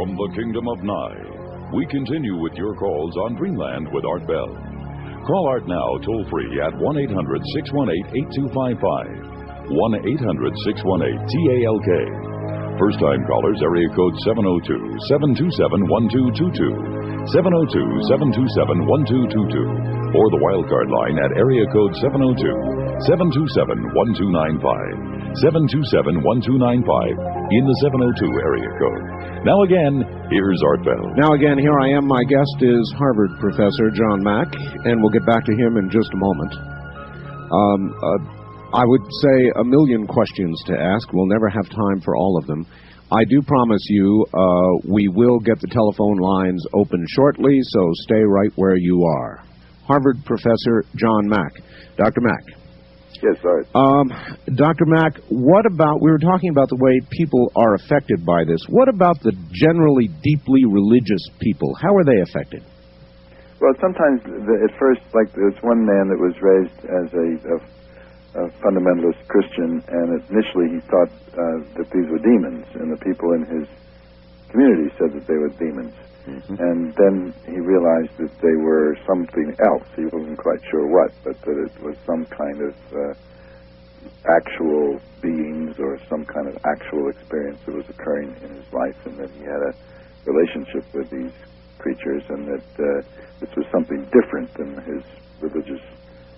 From the Kingdom of Nye, we continue with your calls on Dreamland with Art Bell. Call Art now toll-free at 1-800-618-8255. 1-800-618-TALK. First-time callers, area code 702-727-1222. 702-727-1222. Or the wildcard line at area code 702-727-1295. 727-1295 in the 702 area code. Now again, here's Art Bell. Now again, here I am. My guest is Harvard professor John Mack, and we'll get back to him in just a moment. I would say a million questions to ask. We'll never have time for all of them. I do promise you we will get the telephone lines open shortly, so stay right where you are. Harvard professor John Mack. Dr. Mack. Yes, sorry. Dr. Mack, what about, we were talking about the way people are affected by this. What about the generally deeply religious people? How are they affected? Well, sometimes, at first, like there's one man that was raised as a fundamentalist Christian, and initially he thought that these were demons, and the people in his community said that they were demons. Mm-hmm. And then he realized that they were something else. He wasn't quite sure what, but that it was some kind of actual beings or some kind of actual experience that was occurring in his life, and that he had a relationship with these creatures, and that this was something different than his religious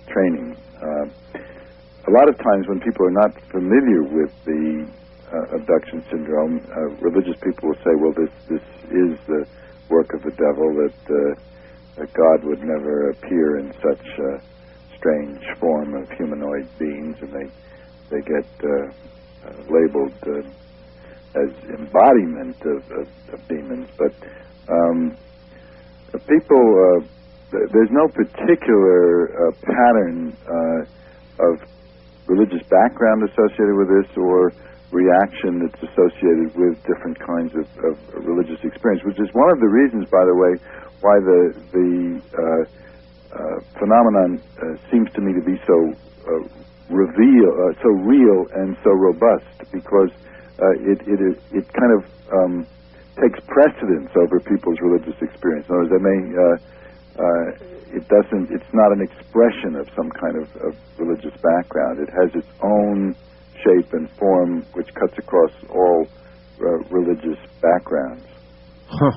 training. A lot of times when people are not familiar with the abduction syndrome, religious people will say, well, this is the work of the devil, that God would never appear in such a strange form of humanoid beings, and they get labeled as embodiment of demons. But people, there's no particular pattern of religious background associated with this, or reaction that's associated with different kinds of religious experience, which is one of the reasons, by the way, why the phenomenon seems to me to be so real and so robust, because it kind of takes precedence over people's religious experience. In other words, it's not an expression of some kind of religious background. It has its own shape and form which cuts across all religious backgrounds. Huh.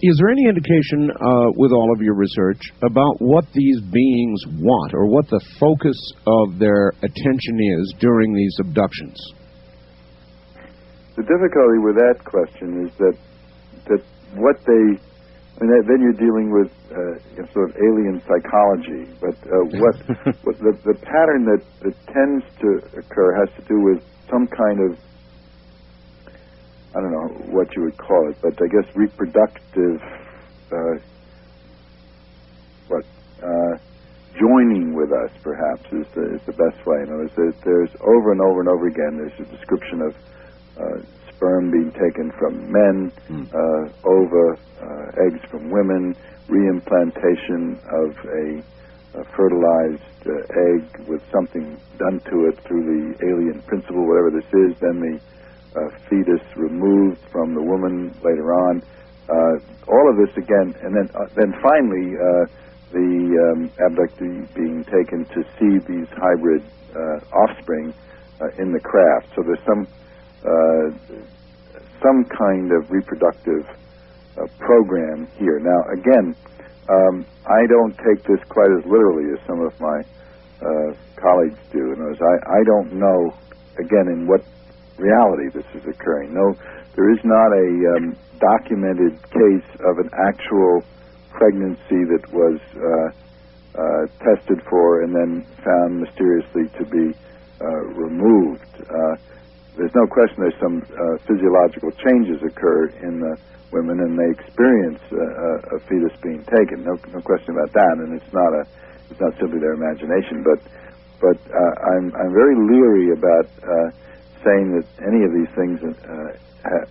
Is there any indication with all of your research about what these beings want, or what the focus of their attention is during these abductions? The difficulty with that question is that what they... I mean, then you're dealing with sort of alien psychology. But what the pattern that tends to occur has to do with some kind of, I don't know what you would call it, but I guess reproductive, joining with us, perhaps, is the best way. In other words, there's over and over and over again, there's a description of sperm being taken from men, ova, eggs from women, reimplantation of a fertilized egg with something done to it through the alien principle, whatever this is, then the fetus removed from the woman later on. All of this again, and then finally the abductee being taken to see these hybrid offspring in the craft. So there's some kind of reproductive program here. Now, again, I don't take this quite as literally as some of my colleagues do. In other words, I don't know, again, in what reality this is occurring. No, there is not a documented case of an actual pregnancy that was tested for and then found mysteriously to be removed. There's no question there's some physiological changes occur in the women, and they experience a fetus being taken. No question about that. And it's not simply their imagination. But I'm very leery about saying that any of these things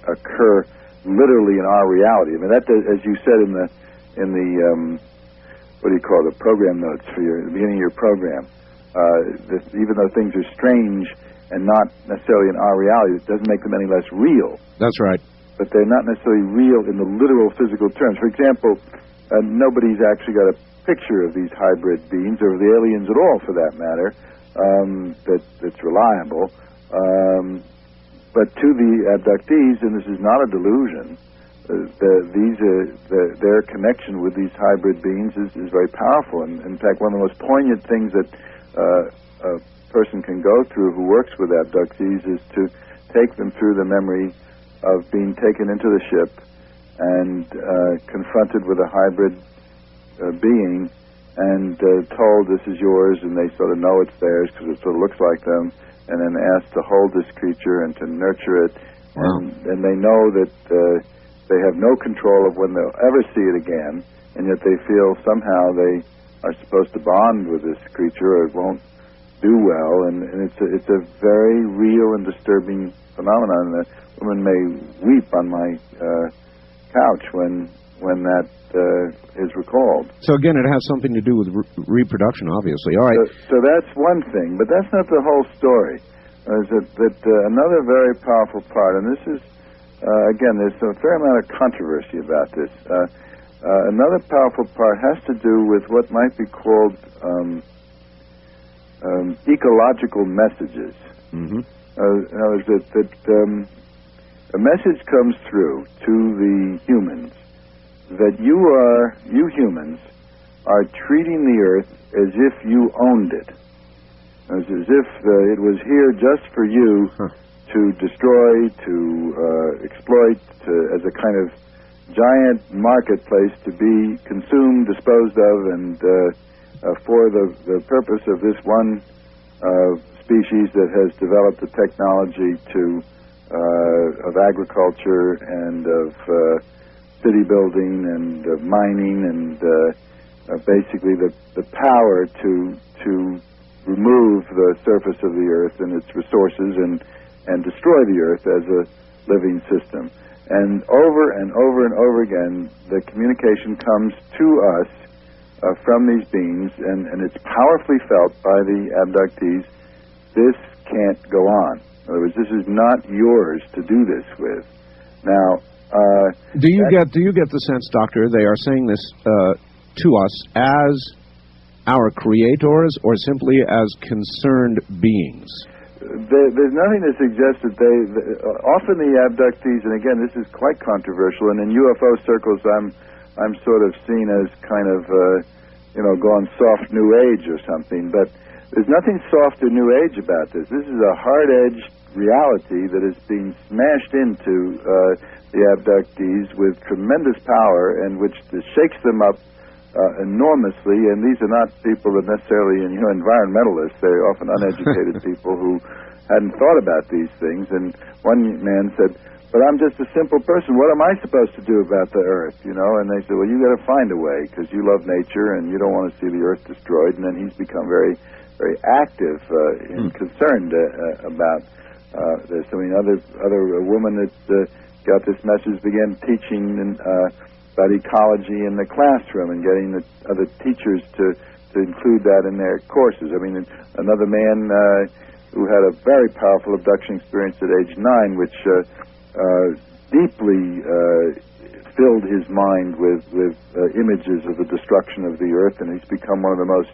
occur literally in our reality. I mean, that, as you said in the what do you call it, the program notes for the beginning of your program, even though things are strange and not necessarily in our reality, it doesn't make them any less real. That's right. but they're not necessarily real in the literal physical terms. For example, nobody's actually got a picture of these hybrid beings, or of the aliens at all, for that matter, that's reliable. But to the abductees, and this is not a delusion, their connection with these hybrid beings is very powerful. And in fact, one of the most poignant things that a person can go through who works with abductees is to take them through the memory of being taken into the ship and confronted with a hybrid being and told, this is yours, and they sort of know it's theirs because it sort of looks like them, and then asked to hold this creature and to nurture it. Wow. And they know that they have no control of when they'll ever see it again, and yet they feel somehow they are supposed to bond with this creature, or it won't do well. And it's a very real and disturbing phenomenon. The woman may weep on my couch when that is recalled. So again, it has something to do with reproduction, obviously. All right. So that's one thing, but that's not the whole story. Another very powerful part, and this is, again, there's a fair amount of controversy about this. Another powerful part has to do with what might be called ecological messages. Mm-hmm. In other words, that a message comes through to the humans that you humans are treating the Earth as if you owned it, as if it was here just for you to destroy, to exploit, as a kind of giant marketplace to be consumed, disposed of, and for the purpose of this one species that has developed the technology of agriculture and of city building and mining and basically the power to remove the surface of the Earth and its resources and destroy the Earth as a living system. And over and over and over again, the communication comes to us from these beings, and it's powerfully felt by the abductees. This can't go on. In other words, this is not yours to do this with. Now, do you get the sense, Doctor, they are saying this to us as our creators, or simply as concerned beings? There's nothing to suggest that often the abductees, and again, this is quite controversial, and in UFO circles, I'm sort of seen as kind of, gone soft New Age or something, but there's nothing soft or New Age about this. This is a hard-edged reality that is being smashed into the abductees with tremendous power, and which shakes them up enormously. And these are not people that necessarily, environmentalists. They're often uneducated people who hadn't thought about these things. And one man said, "But I'm just a simple person. What am I supposed to do about the Earth?" And they said, "Well, you got to find a way because you love nature and you don't want to see the Earth destroyed." And then he's become very, very active and concerned about this. I mean, a woman that got this message began teaching about ecology in the classroom and getting the other teachers to include that in their courses. I mean, another man who had a very powerful abduction experience at age 9, which deeply filled his mind with images of the destruction of the Earth, and he's become one of the most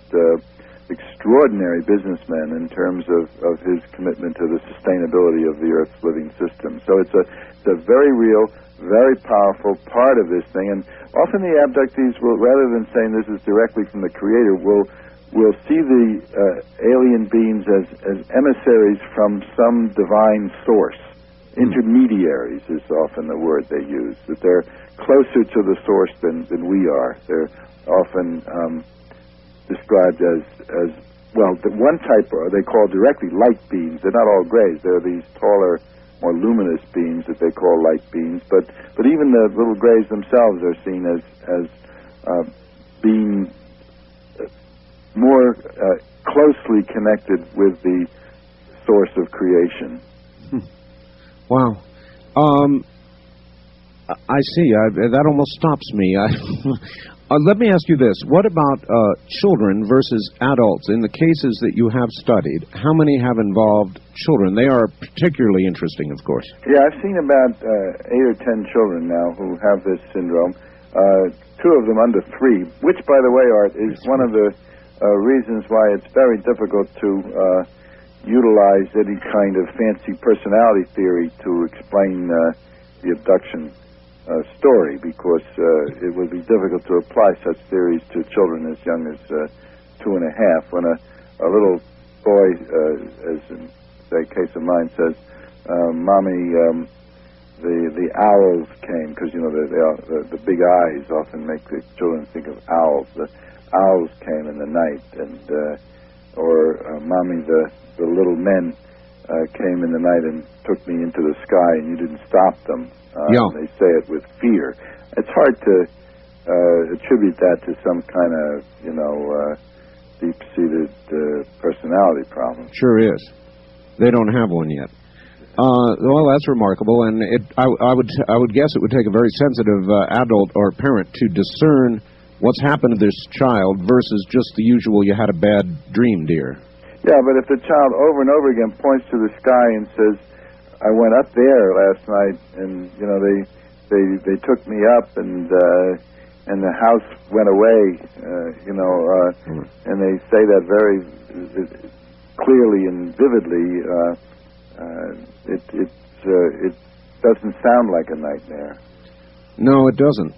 extraordinary businessmen in terms of his commitment to the sustainability of the Earth's living system. So it's a very real, very powerful part of this thing. And often the abductees will, rather than saying this is directly from the Creator, will see the alien beings as emissaries from some divine source. Intermediaries is often the word they use, that they're closer to the source than we are. They're often described as well, the one type they call directly light beings. They're not all grays. There are these taller, more luminous beings that they call light beings. But even the little grays themselves are seen as being more closely connected with the source of creation. Wow. I see. That almost stops me. Let me ask you this. What about children versus adults? In the cases that you have studied, how many have involved children? They are particularly interesting, of course. Yeah, I've seen about 8 or 10 children now who have this syndrome. 2 of them under 3, which, by the way, Art, is one of the reasons why it's very difficult to utilize any kind of fancy personality theory to explain the abduction story, because it would be difficult to apply such theories to children as young as 2 and a half. When a little boy, as in the case of mine, says, "Mommy, the owls came," because you know the big eyes often make the children think of owls. The owls came in the night, and or "Mommy, the little men came in the night and took me into the sky, and you didn't stop them." Yeah. They say it with fear. It's hard to attribute that to some kind of, deep-seated personality problem. Sure is. They don't have one yet. Well, that's remarkable, and I would guess it would take a very sensitive adult or parent to discern what's happened to this child versus just the usual, you had a bad dream, dear. Yeah, but if the child over and over again points to the sky and says, "I went up there last night, and they took me up, and the house went away," and they say that very clearly and vividly, it doesn't sound like a nightmare. No, it doesn't.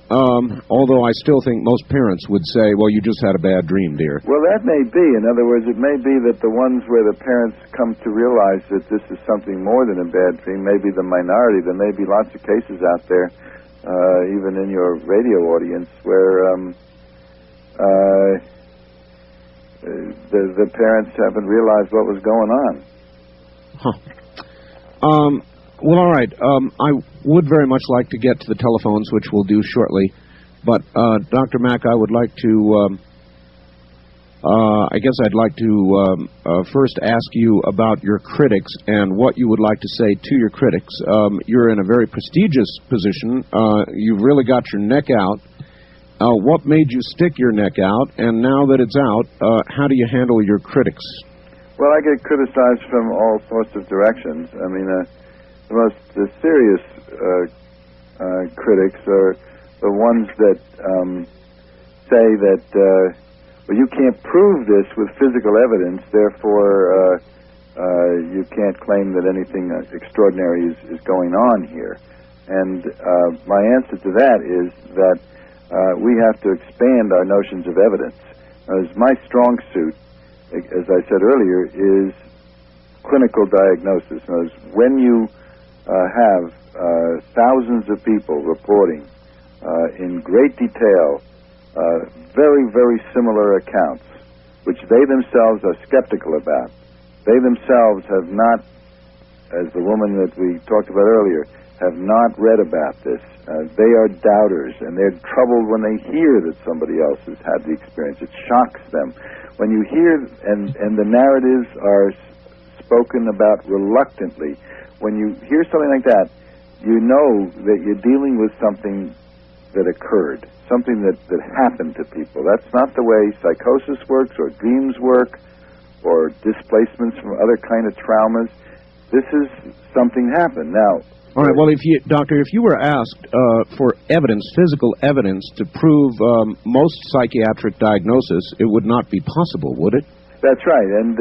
Although I still think most parents would say, "Well, you just had a bad dream, dear." Well, that may be. In other words, it may be that the ones where the parents come to realize that this is something more than a bad dream may be the minority. There may be lots of cases out there, even in your radio audience, where the parents haven't realized what was going on. Huh. Well, all right. I would very much like to get to the telephones, which we'll do shortly. But, Dr. Mack, I would like to, I guess I'd like to first ask you about your critics and what you would like to say to your critics. You're in a very prestigious position. You've really got your neck out. What made you stick your neck out? And now that it's out, how do you handle your critics? Well, I get criticized from all sorts of directions. I mean, the most serious critics are the ones that say that, well, you can't prove this with physical evidence, therefore you can't claim that anything extraordinary is going on here. And my answer to that is that we have to expand our notions of evidence. As my strong suit, as I said earlier, is clinical diagnosis. When you have thousands of people reporting in great detail very, very similar accounts, which they themselves are skeptical about. They themselves have not, as the woman that we talked about earlier, have not read about this. They are doubters, and they're troubled when they hear that somebody else has had the experience. It shocks them. When you hear, and the narratives are spoken about reluctantly, when you hear something like that, you know that you're dealing with something that occurred, something that happened to people. That's not the way psychosis works, or dreams work, or displacements from other kind of traumas. This is something happened. Now, all right, well, Doctor, if you were asked for evidence, physical evidence, to prove most psychiatric diagnosis, it would not be possible, would it? That's right, and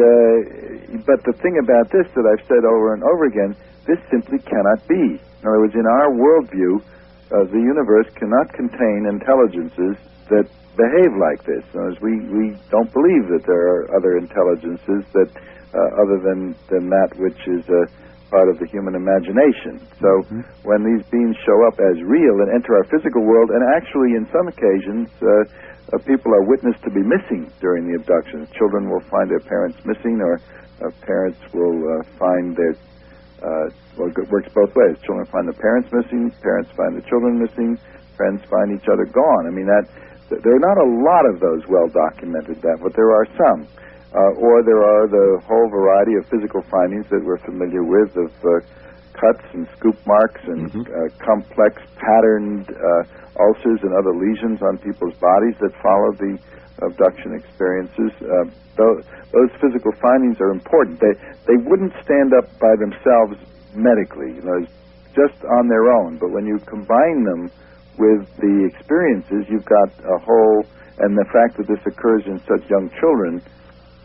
but the thing about this that I've said over and over again, this simply cannot be. In other words, in our worldview, the universe cannot contain intelligences that behave like this. In other words, we don't believe that there are other intelligences that other than that which is part of the human imagination. So when these beings show up as real and enter our physical world, and actually in some occasions people are witnessed to be missing during the abductions. Children will find their parents missing, or parents will find their well, it works both ways. Children find the parents missing, parents find the children missing, friends find each other gone. I mean, there are not a lot of those well documented, but there are some. Or there are the whole variety of physical findings that we're familiar with, of cuts and scoop marks and complex patterned ulcers and other lesions on people's bodies that follow the abduction experiences. Those physical findings are important. They wouldn't stand up by themselves medically, just on their own. But when you combine them with the experiences, you've got a whole, and the fact that this occurs in such young children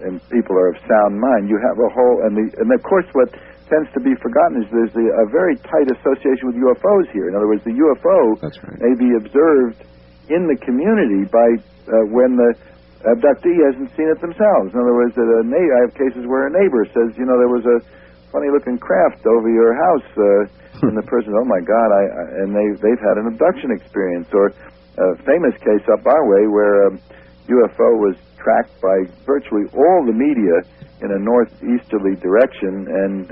and people are of sound mind, you have a whole, and of course what tends to be forgotten is there's a very tight association with UFOs here. In other words, the UFO may be observed in the community by when the abductee hasn't seen it themselves. In other words, I have cases where a neighbor says, there was a funny-looking craft over your house, and the person, oh my God, and they've had an abduction experience. Or a famous case up our way where a UFO was tracked by virtually all the media in a northeasterly direction, and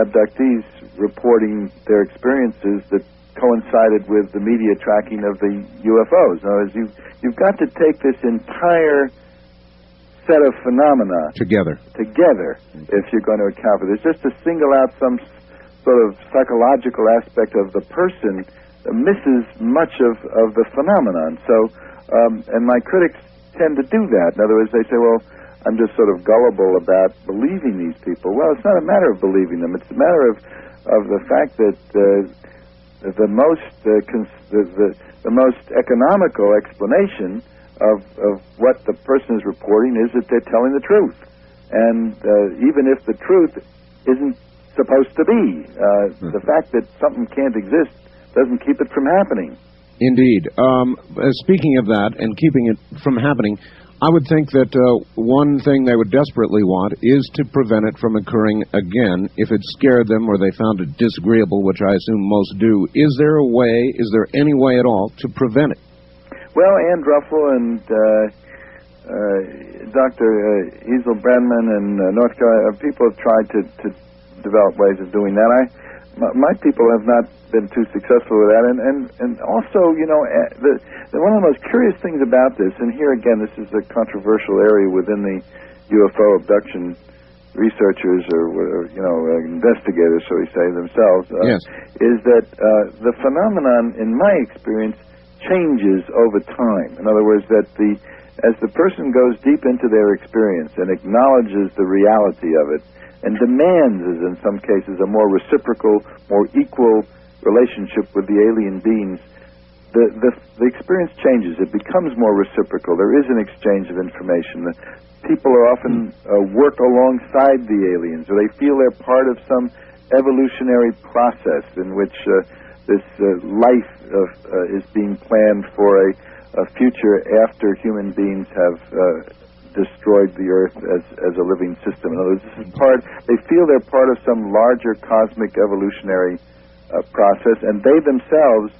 abductees reporting their experiences that coincided with the media tracking of the UFOs. In other words, you've got to take this entire set of phenomena together if you're going to account for this. Just to single out some sort of psychological aspect of the person misses much of the phenomenon. So, and my critics tend to do that. In other words, they say, well, I'm just sort of gullible about believing these people. Well, it's not a matter of believing them. It's a matter of the fact that the most economical explanation of what the person is reporting is that they're telling the truth. And even if the truth isn't supposed to be, the fact that something can't exist doesn't keep it from happening. Indeed. Speaking of that and keeping it from happening, I would think that one thing they would desperately want is to prevent it from occurring again if it scared them or they found it disagreeable, which I assume most do. Is there any way at all to prevent it? Well, Ann Druffel and Dr. Ezel Brandman in North Carolina, people have tried to develop ways of doing that. My people have not been too successful with that, and also, one of the most curious things about this, and here again, this is a controversial area within the UFO abduction researchers or investigators, shall we say, themselves, is that the phenomenon, in my experience, changes over time. In other words, that as the person goes deep into their experience and acknowledges the reality of it, and demands, as in some cases, a more reciprocal, more equal relationship with the alien beings, the experience changes. It becomes more reciprocal. There is an exchange of information. People are often work alongside the aliens, or they feel they're part of some evolutionary process in which this life is being planned for a future after human beings have destroyed the Earth as a living system. In other words, this is they feel they're part of some larger cosmic evolutionary process, and they themselves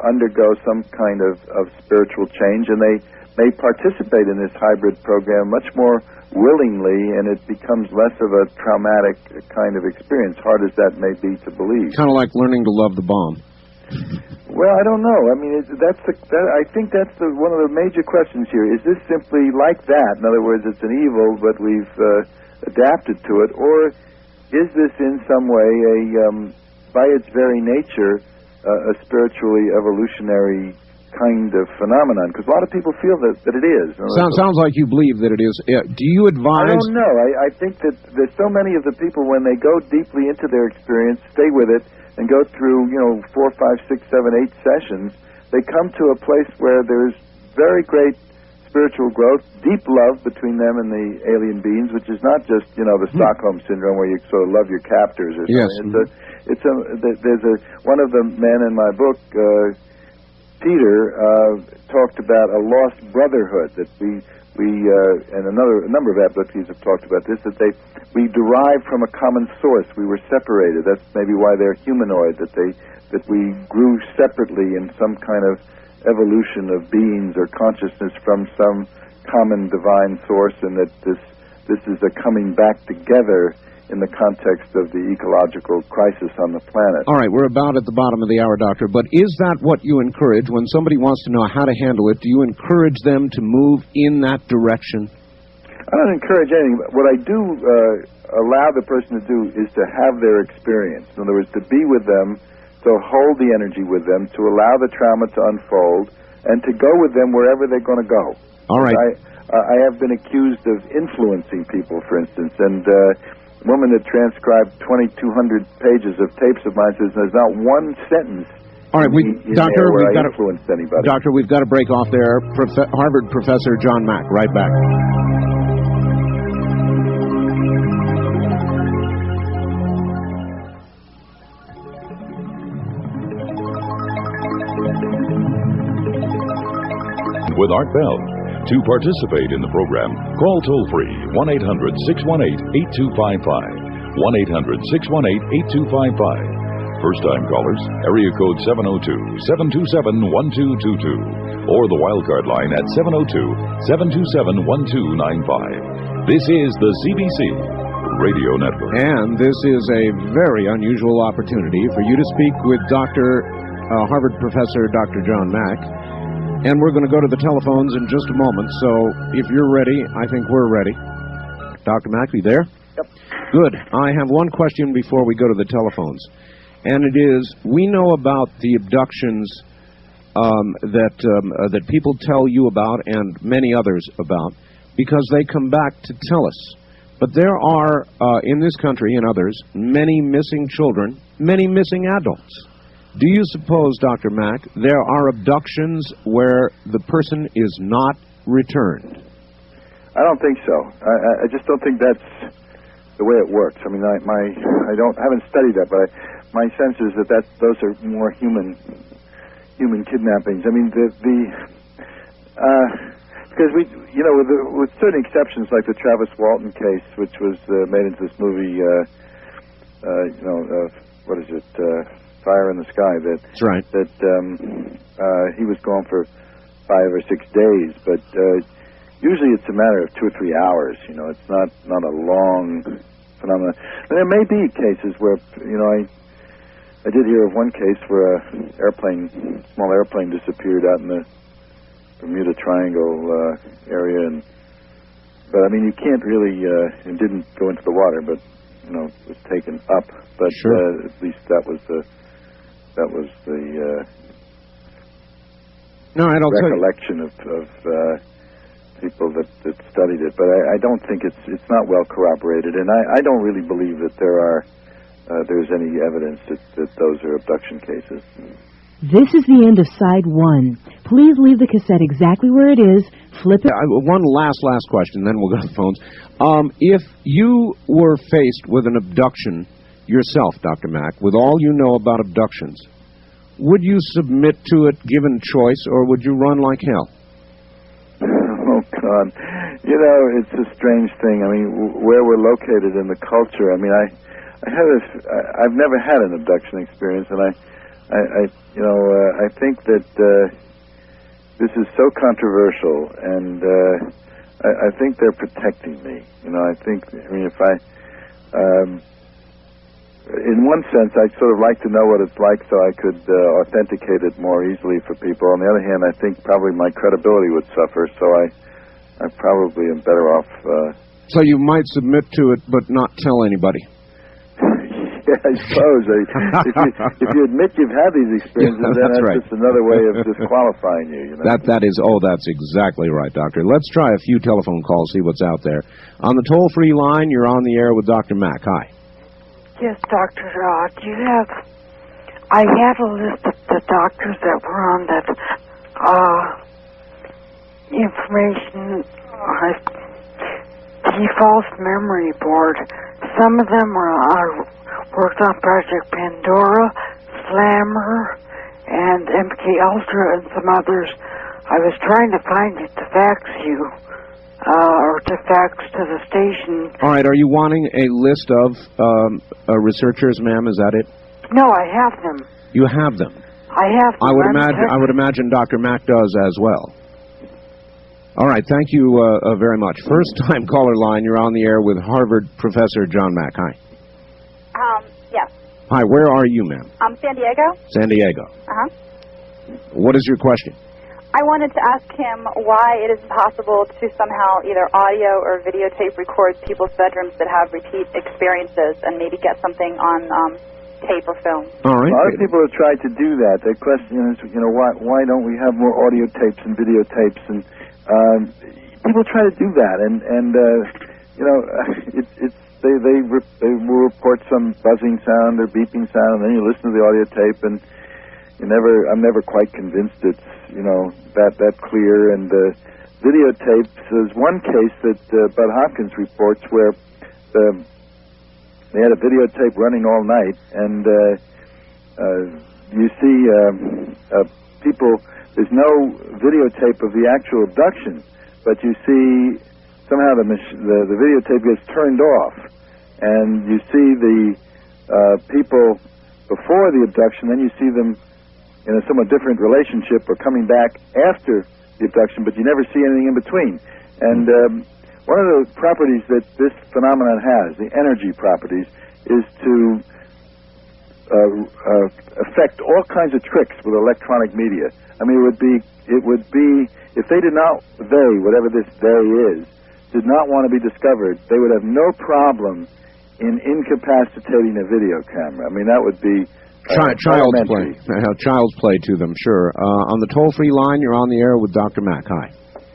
undergo some kind of spiritual change, and they may participate in this hybrid program much more willingly, and it becomes less of a traumatic kind of experience, hard as that may be to believe. Kind of like learning to love the bomb. Well, I don't know. I mean, I think that's one of the major questions here. Is this simply like that? In other words, it's an evil, but we've adapted to it, or is this in some way by its very nature, a spiritually evolutionary kind of phenomenon? Because a lot of people feel that it is. Sounds like you believe that it is. Do you advise? I don't know. I think that there's so many of the people, when they go deeply into their experience, stay with it, and go through, 4, 5, 6, 7, 8 sessions, they come to a place where there's very great spiritual growth, deep love between them and the alien beings, which is not just, the Stockholm Syndrome where you sort of love your captors or something. Yes. One of the men in my book, Peter, talked about a lost brotherhood that we and a number of abductees have talked about this, that we derive from a common source. We were separated. That's maybe why they're humanoid, that we grew separately in some kind of evolution of beings or consciousness from some common divine source, and that this is a coming back together in the context of the ecological crisis on the planet. All right, we're about at the bottom of the hour, Doctor, but is that what you encourage when somebody wants to know how to handle it? Do you encourage them to move in that direction? I don't encourage anything. What I do allow the person to do is to have their experience. In other words, to be with them, to hold the energy with them, to allow the trauma to unfold, and to go with them wherever they're going to go. All right. I have been accused of influencing people, for instance, and a woman that transcribed 2,200 pages of tapes of mine says there's not one sentence. All right, Doctor, we've got to influence anybody. Doctor, we've got to break off there. Harvard professor John Mack, right back. With Art Bell. To participate in the program, call toll-free 1-800-618-8255. 1-800-618-8255. First-time callers, area code 702-727-1222. Or the wildcard line at 702-727-1295. This is the CBC Radio Network. And this is a very unusual opportunity for you to speak with Harvard professor Dr. John Mack. And we're going to go to the telephones in just a moment, so if you're ready, I think we're ready. Dr. Mack, you there? Yep. Good. I have one question before we go to the telephones, and it is, we know about the abductions that people tell you about and many others about because they come back to tell us. But there are, in this country and others, many missing children, many missing adults. Do you suppose, Dr. Mack, there are abductions where the person is not returned? I don't think so. I just don't think that's the way it works. I mean, I haven't studied that, but my sense is that those are more human kidnappings. I mean, because with certain exceptions, like the Travis Walton case, which was made into this movie, what is it? Fire in the Sky. That's right. That he was gone for 5 or 6 days, but usually it's a matter of 2 or 3 hours. It's not a long phenomenon. And there may be cases where I did hear of one case where a small airplane disappeared out in the Bermuda Triangle area, but I mean you can't really it didn't go into the water, but it was taken up. But sure. At least that was the recollection of people that studied it. But I don't think it's not well corroborated, and I don't really believe that there's any evidence that those are abduction cases. This is the end of side 1. Please leave the cassette exactly where it is. Flip it. One last question, then we'll go to the phones. If you were faced with an abduction yourself, Dr. Mack, with all you know about abductions, would you submit to it given choice, or would you run like hell? Oh, God. It's a strange thing. I mean, where we're located in the culture, I mean, I've never had an abduction experience, and I think that this is so controversial, and I think they're protecting me. In one sense, I'd sort of like to know what it's like so I could authenticate it more easily for people. On the other hand, I think probably my credibility would suffer, so I probably am better off... So you might submit to it, but not tell anybody? Yeah, I suppose. If you admit you've had these experiences, then that's right. Just another way of disqualifying you. That's exactly right, Doctor. Let's try a few telephone calls, see what's out there. On the toll-free line, you're on the air with Dr. Mack. Hi. Yes, Doctor. I have a list of the doctors that were on that information, the false memory board. Some of them worked on Project Pandora, Slammer, and MK Ultra, and some others. I was trying to find it to fax you. Or to fax to the station. All right, are you wanting a list of researchers, ma'am? Is that it? No, I have them. You have them? I have them. I would imagine Dr. Mack does as well. All right, thank you very much. First-time caller line, you're on the air with Harvard professor John Mack. Hi. Yes. Hi, where are you, ma'am? San Diego. San Diego. Uh-huh. What is your question? I wanted to ask him why it is possible to somehow either audio or videotape record people's bedrooms that have repeat experiences and maybe get something on tape or film. All right. A lot of people have tried to do that. The question is, why don't we have more audio tapes and videotapes? And people try to do that, and they will report some buzzing sound or beeping sound, and then you listen to the audio tape, and I'm never quite convinced it's that clear. And videotapes is one case that Bud Hopkins reports where they had a videotape running all night, and you see people. There's no videotape of the actual abduction, but you see somehow the videotape gets turned off, and you see the people before the abduction, then you see them in a somewhat different relationship or coming back after the abduction, but you never see anything in between. And one of the properties that this phenomenon has, the energy properties, is to affect all kinds of tricks with electronic media. I mean, it would be if whatever this they is, did not want to be discovered, they would have no problem in incapacitating a video camera. I mean, that would be child's play. Child's play to them, sure. On the toll-free line, you're on the air with Dr. Mack. Hi.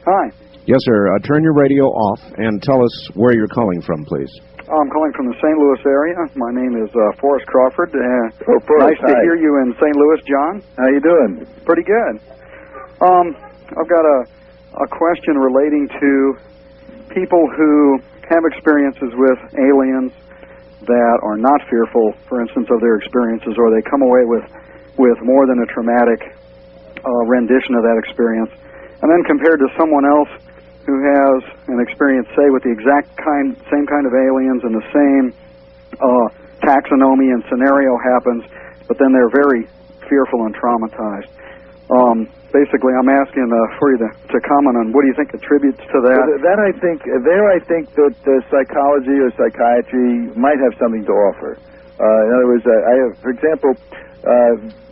Hi. Yes, sir. Turn your radio off and tell us where you're calling from, please. I'm calling from the St. Louis area. My name is Forrest Crawford. Forrest, nice to hear you in St. Louis, John. How you doing? Pretty good. I've got a question relating to people who have experiences with aliens that are not fearful, for instance, of their experiences, or they come away with more than a traumatic rendition of that experience, and then compared to someone else who has an experience, say, with the same kind of aliens and the same taxonomy and scenario happens, but then they're very fearful and traumatized. Basically, I'm asking for you to comment on what do you think attributes to that? I think that psychology or psychiatry might have something to offer. In other words, for example,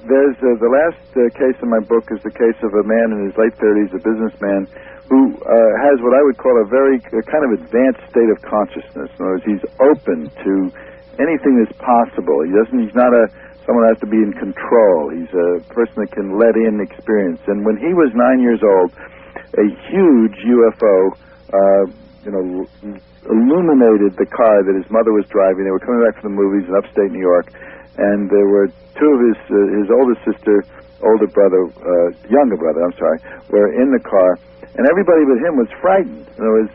there's the last case in my book is the case of a man in his late 30s, a businessman, who has what I would call a very kind of advanced state of consciousness. In other words, he's open to anything that's possible. He's not someone who has to be in control. He's a person that can let in experience. And when he was 9 years old, a huge UFO, illuminated the car that his mother was driving. They were coming back from the movies in upstate New York, and there were two of his older sister, younger brother, were in the car. And everybody but him was frightened. In other words,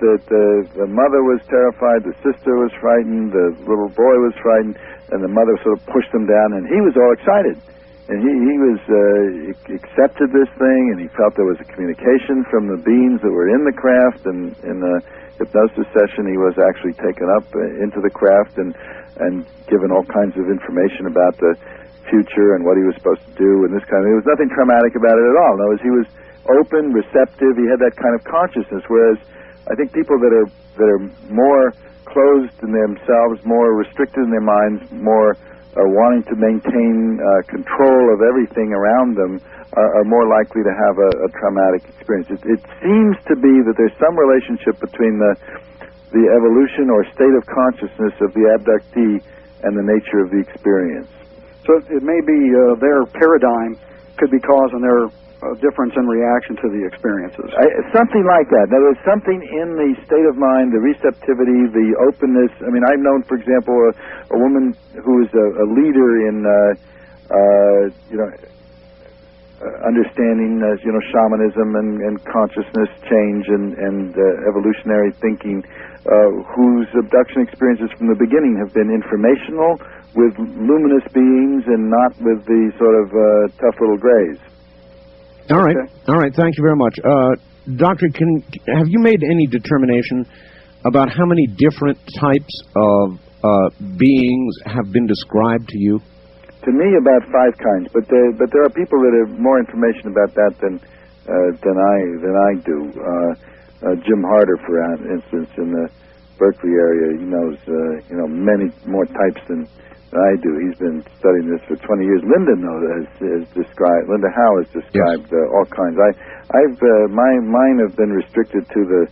the mother was terrified, the sister was frightened, the little boy was frightened, and the mother sort of pushed him down, and he was all excited. And he was accepted this thing, and he felt there was a communication from the beings that were in the craft, and in the hypnosis session he was actually taken up into the craft and given all kinds of information about the future and what he was supposed to do and this kind of thing. There was nothing traumatic about it at all. In other words, he was open, receptive, he had that kind of consciousness, whereas I think people that are more closed in themselves, more restricted in their minds, more wanting to maintain control of everything around them are more likely to have a traumatic experience. It seems to be that there's some relationship between the evolution or state of consciousness of the abductee and the nature of the experience. So it may be their paradigm could be causing their difference in reaction to the experiences. Something like that. Now, there's something in the state of mind, the receptivity, the openness. I mean, I've known, for example, a woman who is a leader in, understanding, shamanism and consciousness change and evolutionary thinking, whose abduction experiences from the beginning have been informational with luminous beings and not with the sort of tough little grays. All right. Okay. All right. Thank you very much. Doctor, have you made any determination about how many different types of beings have been described to you? To me, about 5 kinds, but there are people that have more information about that than I do. Jim Harder, for instance, in the Berkeley area, he knows many more types than I do. He's been studying this for 20 years. Linda Linda Howe has described all kinds. Mine have been restricted to the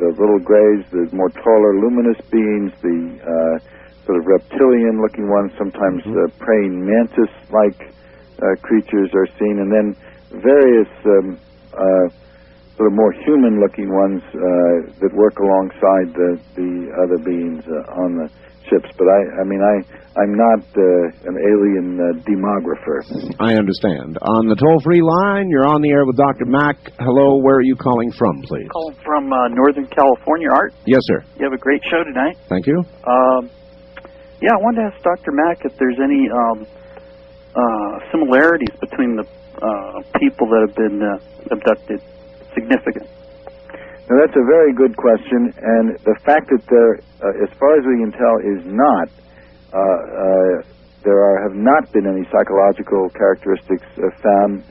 little grays, the more taller luminous beings, the sort of reptilian-looking ones, sometimes praying mantis-like creatures are seen, and then various sort of more human-looking ones that work alongside the other beings on the ships. But I'm not an alien demographer. I understand. On the toll-free line, you're on the air with Dr. Mack. Hello, where are you calling from, please? Calling from Northern California, Art. Yes, sir. You have a great show tonight. Thank you. Yeah, I wanted to ask Dr. Mack if there's any similarities between the people that have been abducted. Significant. Now, that's a very good question, and the fact that there, as far as we can tell, is not, have not been any psychological characteristics found,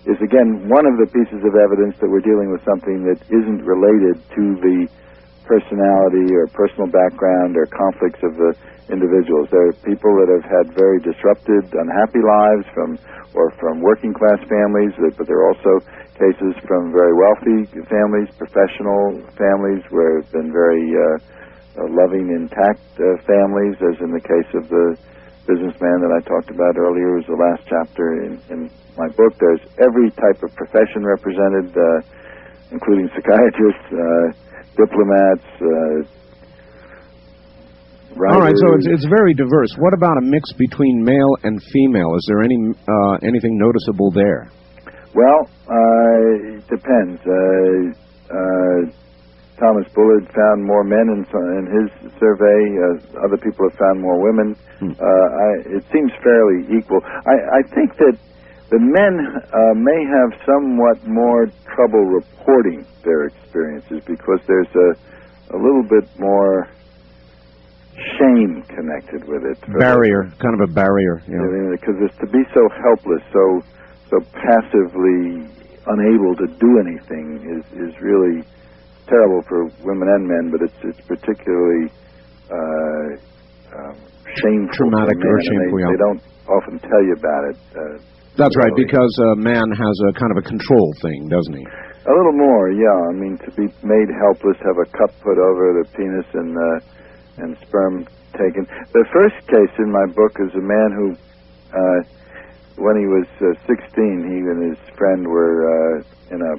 is again one of the pieces of evidence that we're dealing with something that isn't related to the personality or personal background or conflicts of the individuals. There are people that have had very disrupted, unhappy lives from working class families, but there are also cases from very wealthy families, professional families, where it's been very loving, intact families, as in the case of the businessman that I talked about earlier, was the last chapter in my book. There's every type of profession represented, including psychiatrists, diplomats, writers. All right, so it's very diverse. What about a mix between male and female? Is there anything noticeable there? Well, it depends. Thomas Bullard found more men in his survey. Other people have found more women. It seems fairly equal. I think that the men may have somewhat more trouble reporting their experiences because there's a little bit more shame connected with it. Barrier, kind of a barrier. Because it's to be so helpless, so passively unable to do anything is really terrible for women and men, but it's particularly shameful. Traumatic or shameful. They don't often tell you about it. That's right, because a man has a kind of a control thing, doesn't he? A little more, yeah. I mean, to be made helpless, have a cup put over the penis and sperm taken. The first case in my book is a man who, when he was 16, he and his friend were in a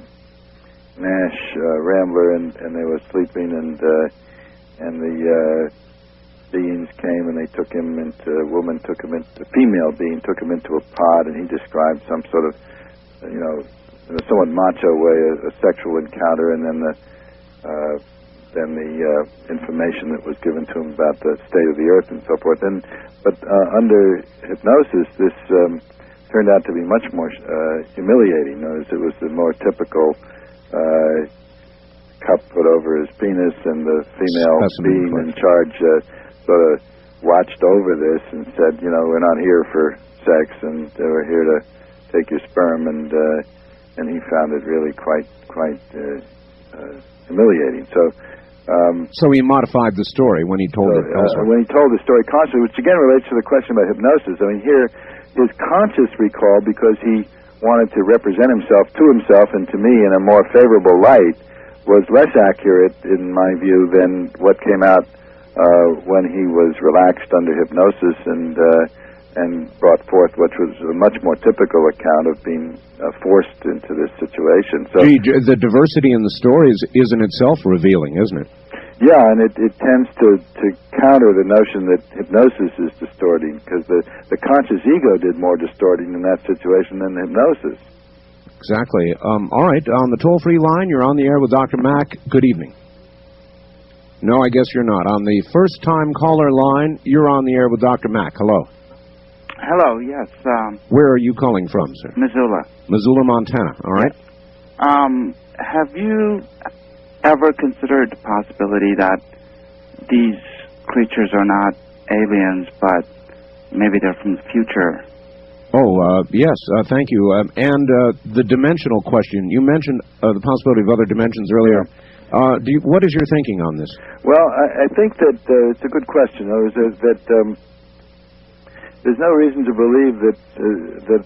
Nash Rambler, and they were sleeping, and the beings came, and they took him into, a female being took him into a pod, and he described some sort of, in a somewhat macho way, a sexual encounter, and then the information that was given to him about the state of the earth and so forth. But under hypnosis, this turned out to be much more humiliating. It was the more typical cup put over his penis, and the female being in charge sort of watched over this and said, we're not here for sex, and we're here to take your sperm, and he found it really quite humiliating. So he modified the story when he told it elsewhere. When he told the story consciously, which again relates to the question about hypnosis. I mean, here, his conscious recall, because he wanted to represent himself to himself and to me in a more favorable light, was less accurate, in my view, than what came out when he was relaxed under hypnosis and brought forth what was a much more typical account of being forced into this situation. So, the diversity in the stories is in itself revealing, isn't it? Yeah, and it tends to counter the notion that hypnosis is distorting, because the conscious ego did more distorting in that situation than hypnosis. Exactly. All right, on the toll-free line, you're on the air with Dr. Mack. Good evening. No, I guess you're not. On the first-time caller line, you're on the air with Dr. Mack. Hello. Hello, yes. Where are you calling from, sir? Missoula. Missoula, Montana. All right. Have you ever considered the possibility that these creatures are not aliens, but maybe they're from the future? Oh, yes, thank you. And the dimensional question, you mentioned the possibility of other dimensions earlier. What is your thinking on this? Well, I think that it's a good question. there's no reason to believe that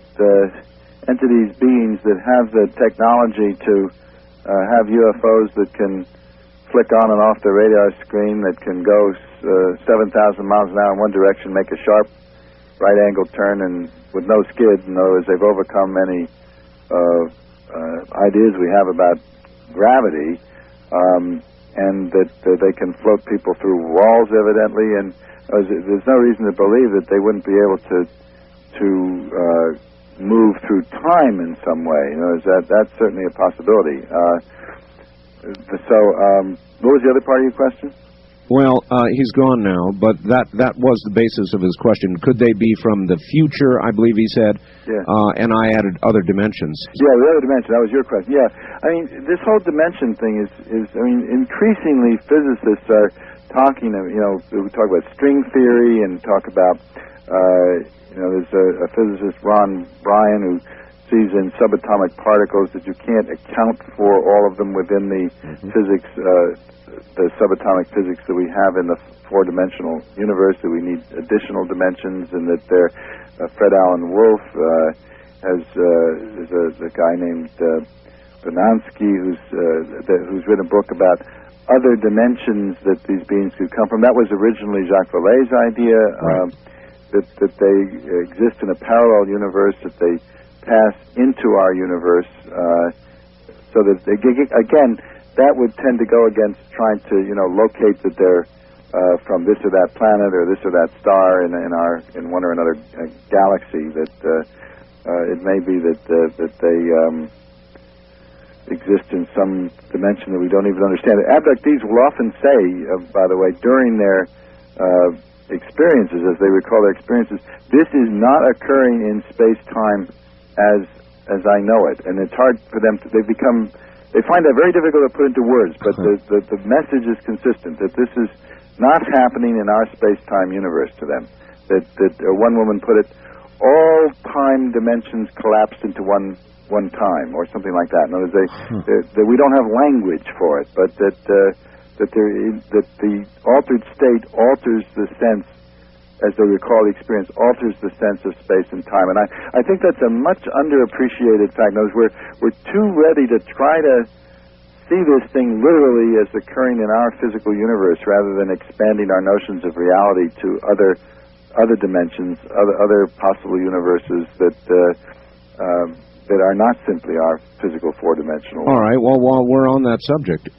entities, beings that have the technology to have UFOs that can flick on and off the radar screen, that can go 7,000 miles an hour in one direction, make a sharp right-angle turn, and with no skid. In other words, they've overcome any ideas we have about gravity, and that they can float people through walls, evidently, and there's no reason to believe that they wouldn't be able to move through time in some way. You know, that's certainly a possibility. What was the other part of your question? Well, he's gone now, but that was the basis of his question. Could they be from the future, I believe he said, yeah. And I added other dimensions. Yeah, the other dimension, that was your question. Yeah, I mean, this whole dimension thing is I mean, increasingly physicists are talking, we talk about string theory and talk about, there's a physicist, Ron Bryan, who sees in subatomic particles that you can't account for all of them within the physics, the subatomic physics that we have in the four-dimensional universe, that we need additional dimensions, and that Fred Allen Wolf there's a guy named Bonansky who's written a book about other dimensions that these beings could come from. That was originally Jacques Vallée's idea, that they exist in a parallel universe, that they pass into our universe, so that they, again, that would tend to go against trying to locate that they're from this or that planet or this or that star in one or another galaxy. That it may be that they exist in some dimension that we don't even understand. Abductees will often say, by the way, during their experiences, as they recall their experiences, this is not occurring in space-time as I know it, and it's hard for them to. They find that very difficult to put into words, but the message is consistent, that this is not happening in our space-time universe to them. That one woman put it, all time dimensions collapsed into one time, or something like that. In other words, that we don't have language for it, but that the altered state alters the sense, as they recall the experience, alters the sense of space and time. And I think that's a much underappreciated fact. In other words, we're too ready to try to see this thing literally as occurring in our physical universe, rather than expanding our notions of reality to other dimensions, other possible universes that are not simply our physical four-dimensional. All right. Well, while we're on that subject,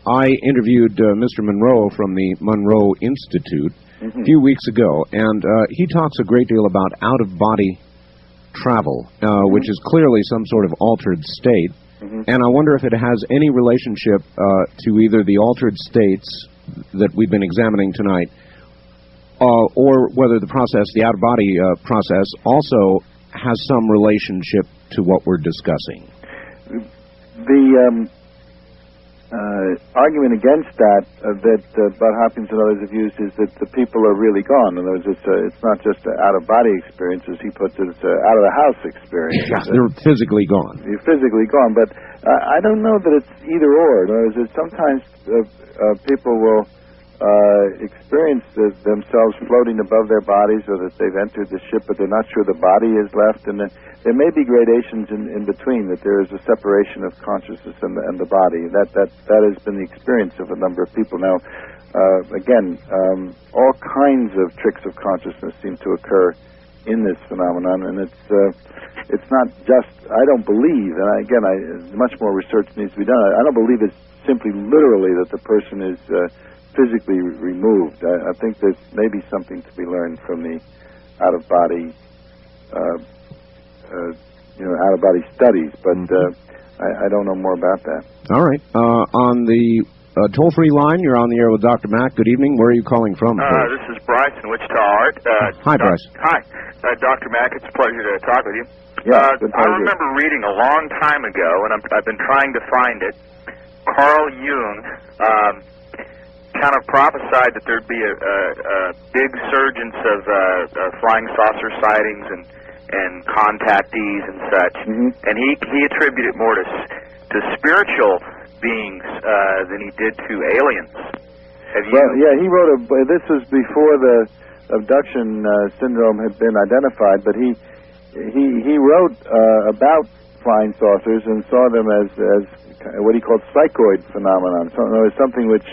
I interviewed Mr. Monroe from the Monroe Institute a few weeks ago, and he talks a great deal about out-of-body travel, which is clearly some sort of altered state. And I wonder if it has any relationship to either the altered states that we've been examining tonight, or whether the out-of-body process also has some relationship to what we're discussing. The argument against that Bud Hopkins and others have used is that the people are really gone. In other words, it's not just an out-of-body experience, as he puts it, it's an out-of-the-house experience. Yeah, they're physically gone. You're physically gone, but I don't know that it's either-or. In other words, sometimes people will experience themselves floating above their bodies, or that they've entered the ship, but they're not sure the body is left, and there may be gradations in between, that there is a separation of consciousness and the body. That has been the experience of a number of people. Now, again, all kinds of tricks of consciousness seem to occur in this phenomenon, and it's not just, I don't believe, and much more research needs to be done. I don't believe it's simply literally that the person is physically removed. I think there's maybe something to be learned from the out-of-body, out-of-body studies, but I don't know more about that. All right. On the toll-free line, you're on the air with Dr. Mack. Good evening. Where are you calling from? This is Bryce in Wichita Art. Hi, Bryce. Hi. Dr. Mack, it's a pleasure to talk with you. Yeah, I remember reading a long time ago, and I've been trying to find it, Carl Jung kind of prophesied that there'd be a big surgence of flying saucer sightings and contactees and such, and he attributed it more to spiritual beings than he did to aliens. Have you? Well, yeah, he wrote this was before abduction syndrome had been identified, but he wrote about flying saucers and saw them as what he called psychoid phenomenon. So it was something which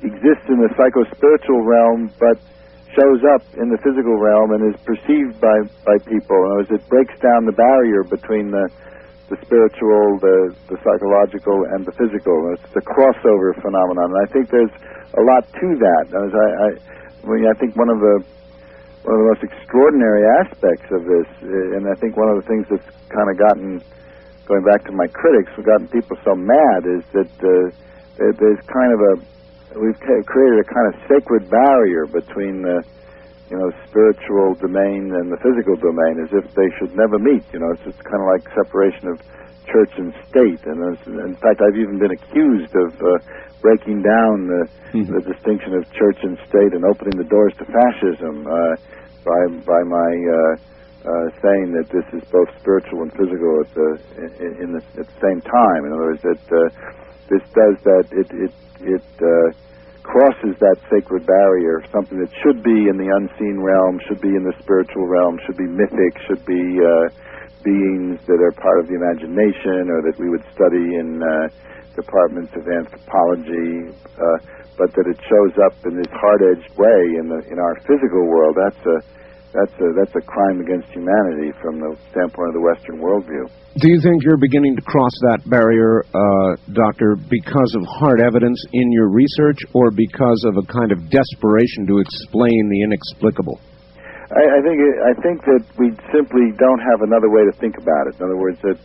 exists in the psycho-spiritual realm, but shows up in the physical realm and is perceived by people. In other words, it breaks down the barrier between the spiritual, the psychological, and the physical. It's a crossover phenomenon, and I think there's a lot to that. I think one of the most extraordinary aspects of this, and I think one of the things that's kind of gotten, going back to my critics, who've gotten people so mad, is that there's kind of we've created a kind of sacred barrier between the spiritual domain and the physical domain, as if they should never meet. It's just kind of like separation of church and state. And in fact, I've even been accused of breaking down the distinction of church and state and opening the doors to fascism by my saying that this is both spiritual and physical at the same time. In other words, that this does that. It crosses that sacred barrier. Something that should be in the unseen realm, should be in the spiritual realm, should be mythic, should be beings that are part of the imagination, or that we would study in departments of anthropology, but that it shows up in this hard-edged way in our physical world. That's a crime against humanity from the standpoint of the Western worldview. Do you think you're beginning to cross that barrier, Doctor, because of hard evidence in your research, or because of a kind of desperation to explain the inexplicable? I think that we simply don't have another way to think about it. In other words, that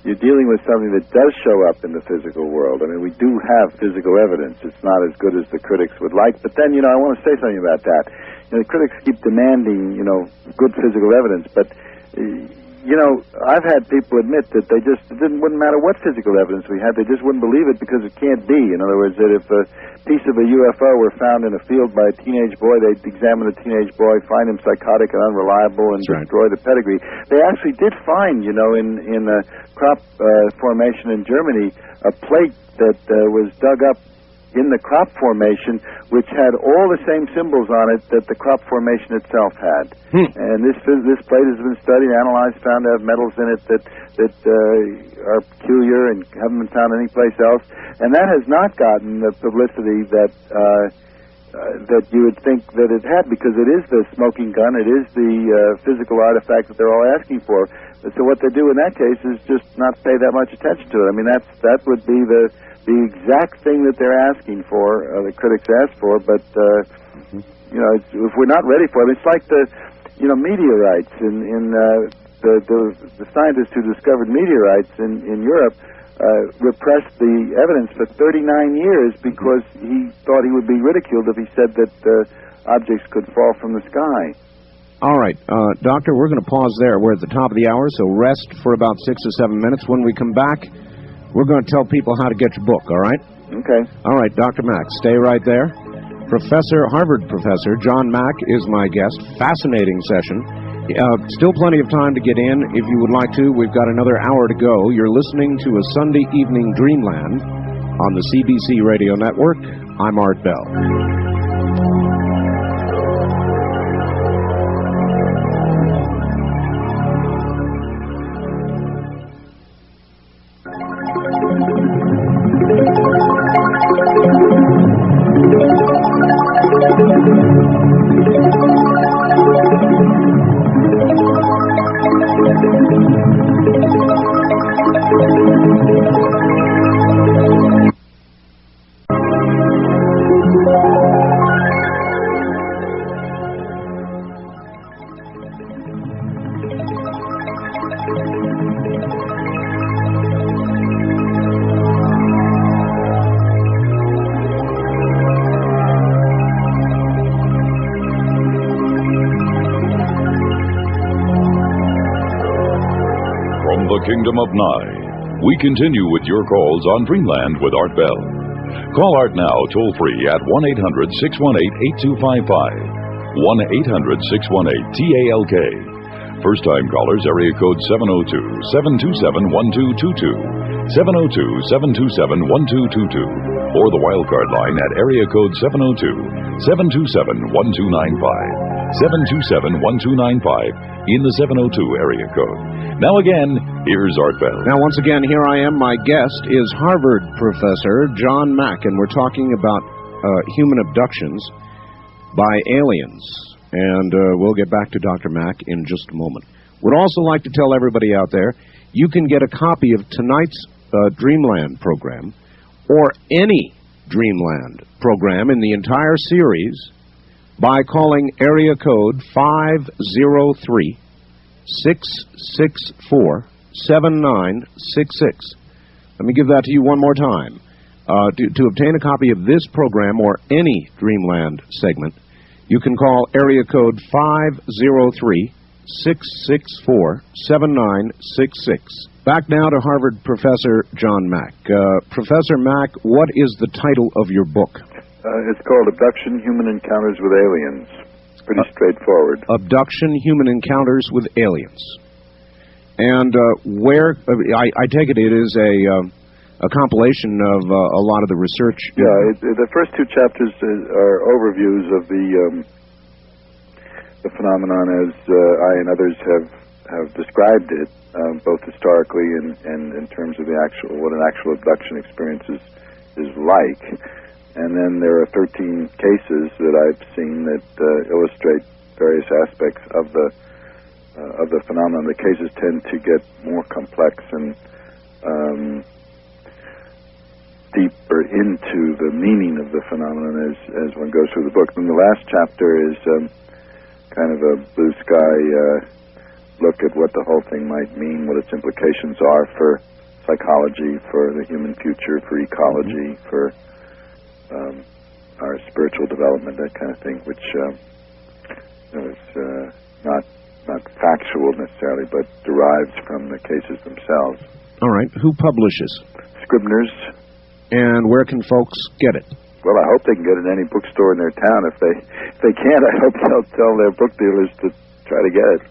you're dealing with something that does show up in the physical world. I mean, we do have physical evidence. It's not as good as the critics would like. But then, I want to say something about that. The critics keep demanding, good physical evidence, but I've had people admit that it wouldn't matter what physical evidence we had, they just wouldn't believe it because it can't be. In other words, that if a piece of a UFO were found in a field by a teenage boy, they'd examine the teenage boy, find him psychotic and unreliable, and destroy the pedigree. They actually did find, in a crop formation in Germany, a plate that was dug up in the crop formation, which had all the same symbols on it that the crop formation itself had. And this plate has been studied, analyzed, found to have metals in it that are peculiar and haven't been found anyplace else. And that has not gotten the publicity that you would think that it had, because it is the smoking gun, it is the physical artifact that they're all asking for. So what they do in that case is just not pay that much attention to it. I mean, that would be the exact thing that they're asking for, the critics ask for, but, if we're not ready for it, it's like the meteorites in the scientists who discovered meteorites in Europe repressed the evidence for 39 years because he thought he would be ridiculed if he said that objects could fall from the sky. All right, Doctor, we're going to pause there. We're at the top of the hour, so rest for about 6 or 7 minutes. When we come back, we're going to tell people how to get your book, all right? Okay. All right, Dr. Mack, stay right there. Harvard Professor John Mack is my guest. Fascinating session. Still plenty of time to get in if you would like to. We've got another hour to go. You're listening to a Sunday evening Dreamland on the CBC Radio Network. I'm Art Bell. Kingdom of Nye. We continue with your calls on Dreamland with Art Bell. Call Art now, toll-free at 1-800-618-8255. 1-800-618-TALK. First-time callers, area code 702-727-1222. 702-727-1222. Or the wildcard line at area code 727-1295. 727-1295 in the 702 area code. Now again, here's Art Bell. Now, once again, here I am. My guest is Harvard professor John Mack, and we're talking about human abductions by aliens. And we'll get back to Dr. Mack in just a moment. Would also like to tell everybody out there, you can get a copy of tonight's Dreamland program, or any Dreamland program in the entire series, by calling area code 503-664-7966. Let me give that to you one more time. To obtain a copy of this program or any Dreamland segment, you can call area code 503-664-7966. Back now to Harvard professor John Mack. Professor Mack, what is the title of your book? It's called Abduction, Human Encounters with Aliens. It's pretty straightforward. Abduction, Human Encounters with Aliens. And where, I take it is a compilation of a lot of the research. Yeah, the first two chapters are overviews of the phenomenon as I and others have described it, both historically and in terms of what an actual abduction experience is like. And then there are 13 cases that I've seen that illustrate various aspects of the phenomenon. The cases tend to get more complex and deeper into the meaning of the phenomenon as one goes through the book. And the last chapter is kind of a blue sky look at what the whole thing might mean, what its implications are for psychology, for the human future, for ecology, for our spiritual development, that kind of thing, which is not factual necessarily, but derives from the cases themselves. All right. Who publishes? Scribner's. And where can folks get it? Well, I hope they can get it in any bookstore in their town. If they can't, I hope they'll tell their book dealers to try to get it.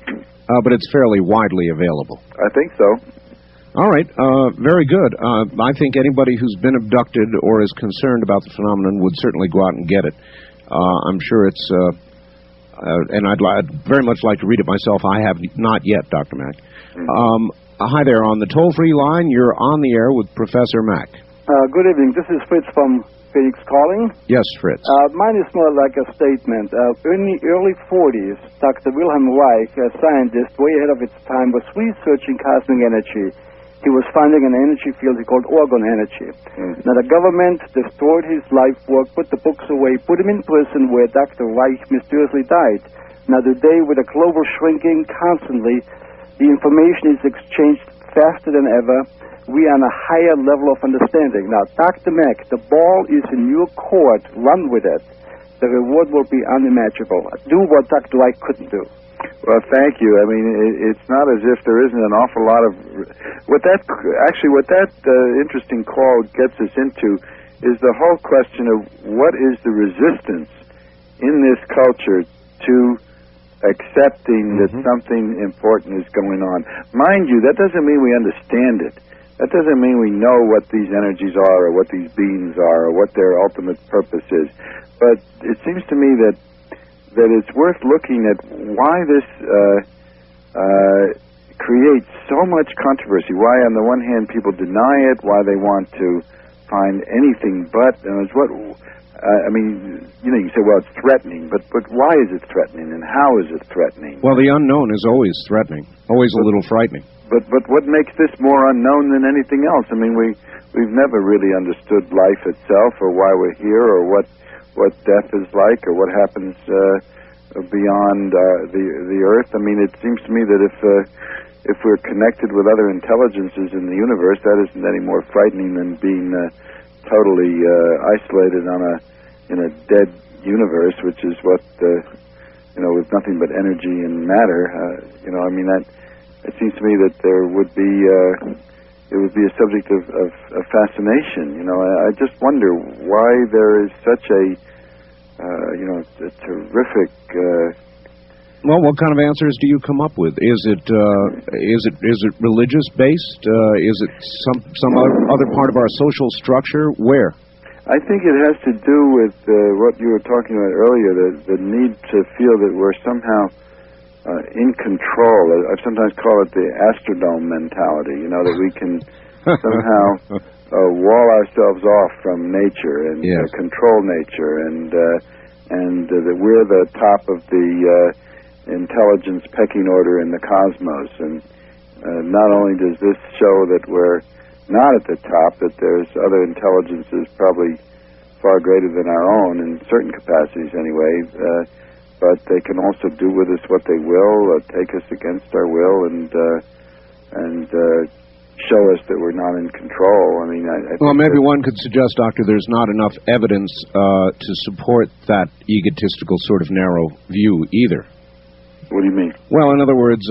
But it's fairly widely available. I think so. All right, very good. I think anybody who's been abducted or is concerned about the phenomenon would certainly go out and get it. I'm sure it's, and I'd very much like to read it myself. I have not yet, Dr. Mack. Hi there, on the toll-free line, you're on the air with Professor Mack. Good evening, this is Fritz from Phoenix calling. Yes, Fritz. Mine is more like a statement. In the early 40s, Dr. Wilhelm Reich, a scientist way ahead of its time, was researching cosmic energy. He was finding an energy field he called orgone energy. Now, the government destroyed his life work, put the books away, put him in prison where Dr. Reich mysteriously died. Now, today, with the global shrinking constantly, the information is exchanged faster than ever. We are on a higher level of understanding. Now, Dr. Mack, the ball is in your court. Run with it. The reward will be unimaginable. Do what Dr. Reich couldn't do. Well, thank you. I mean, it's not as if there isn't an awful lot of what that interesting call gets us into is the whole question of what is the resistance in this culture to accepting that something important is going on. Mind you, that doesn't mean we understand it. That doesn't mean we know what these energies are or what these beings are or what their ultimate purpose is. But it seems to me that it's worth looking at why this creates so much controversy, why on the one hand people deny it, why they want to find anything but, I mean, you know, you say, well, it's threatening, but why is it threatening and how is it threatening? Well, the unknown is always threatening, always a little frightening. But what makes this more unknown than anything else? I mean, we've never really understood life itself or why we're here or what death is like or what happens beyond the earth. I mean, it seems to me that if we're connected with other intelligences in the universe, that isn't any more frightening than being totally isolated in a dead universe, which is what with nothing but energy and matter. I mean, that it seems to me that there would be it would be a subject of fascination. I just wonder why there is such a terrific. Well, what kind of answers do you come up with? Is it religious based? Is it some other part of our social structure? Where? I think it has to do with what you were talking about earlier, the need to feel that we're somehow in control. I sometimes call it the Astrodome mentality, you know, that we can somehow wall ourselves off from nature and control nature, and that we're the top of the intelligence pecking order in the cosmos. And not only does this show that we're not at the top, that there's other intelligences probably far greater than our own in certain capacities anyway, but they can also do with us what they will, take us against our will, and show us that we're not in control. I mean, well, maybe one could suggest, Doctor, there's not enough evidence to support that egotistical sort of narrow view either. What do you mean? Well, in other words,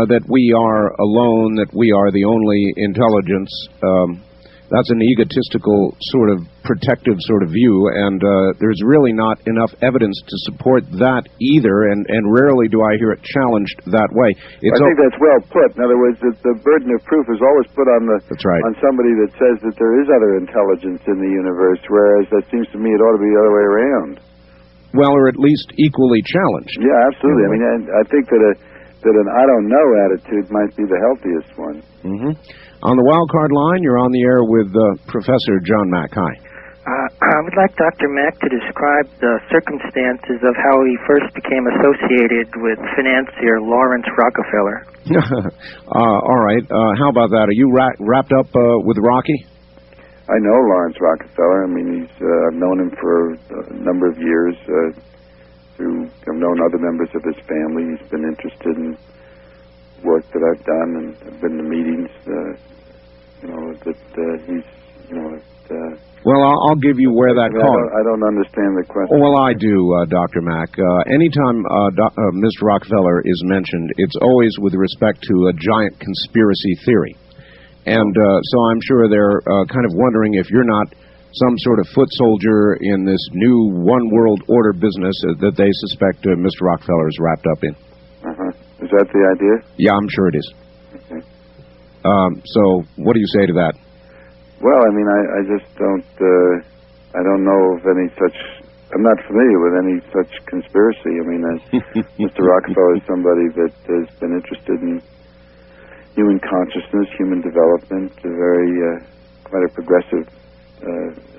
that we are alone, that we are the only intelligence. That's an egotistical sort of protective sort of view, and there's really not enough evidence to support that either, and rarely do I hear it challenged that way. I think that's well put. In other words, the burden of proof is always put on on somebody that says that there is other intelligence in the universe, whereas that seems to me it ought to be the other way around. Well, or at least equally challenged. Yeah, absolutely. I mean, I think that an I don't know attitude might be the healthiest one. Mm-hmm. On the wild card line, you're on the air with Professor John Mack. Hi. I would like Dr. Mack to describe the circumstances of how he first became associated with financier Lawrence Rockefeller. All right. How about that? Are you wrapped up with Rocky? I know Lawrence Rockefeller. I mean, I've known him for a number of years. I've known other members of his family. He's been interested in work that I've done, and I've been to meetings. Well, I'll give you where that call. I don't understand the question. Well, I do, Dr. Mack. Anytime Mr. Rockefeller is mentioned, it's always with respect to a giant conspiracy theory. And so I'm sure they're kind of wondering if you're not some sort of foot soldier in this new one world order business that they suspect Mr. Rockefeller is wrapped up in. Uh-huh. Is that the idea? Yeah, I'm sure it is. Okay. So what do you say to that? Well, I mean, I just don't, I don't know of any such, I'm not familiar with any such conspiracy. I mean, Mr. Rockefeller is somebody that has been interested in human consciousness, human development, quite a progressive,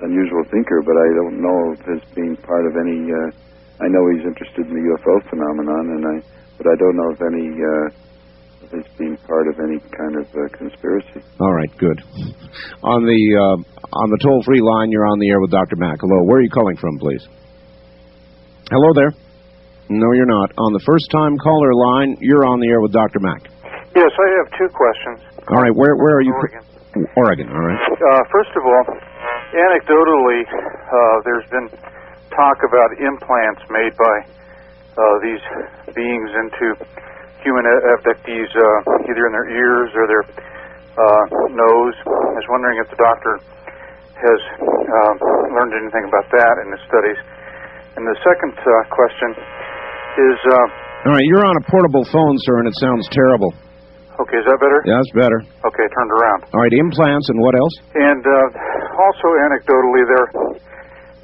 unusual thinker, but I don't know of his being part of any, I know he's interested in the UFO phenomenon, but I don't know of any, as being part of any kind of conspiracy. All right, good. On the toll-free line, you're on the air with Dr. Mack. Hello, where are you calling from, please? Hello there. No, you're not. On the first-time caller line, you're on the air with Dr. Mack. Yes, I have two questions. All right, where are you? Oregon. Oregon, all right. First of all, anecdotally, there's been talk about implants made by these beings into human abductees, either in their ears or their nose. I was wondering if the doctor has learned anything about that in his studies. And the second question is... all right, you're on a portable phone, sir, and it sounds terrible. Okay, is that better? Yeah, that's better. Okay, turned around. All right, implants, and what else? And also anecdotally,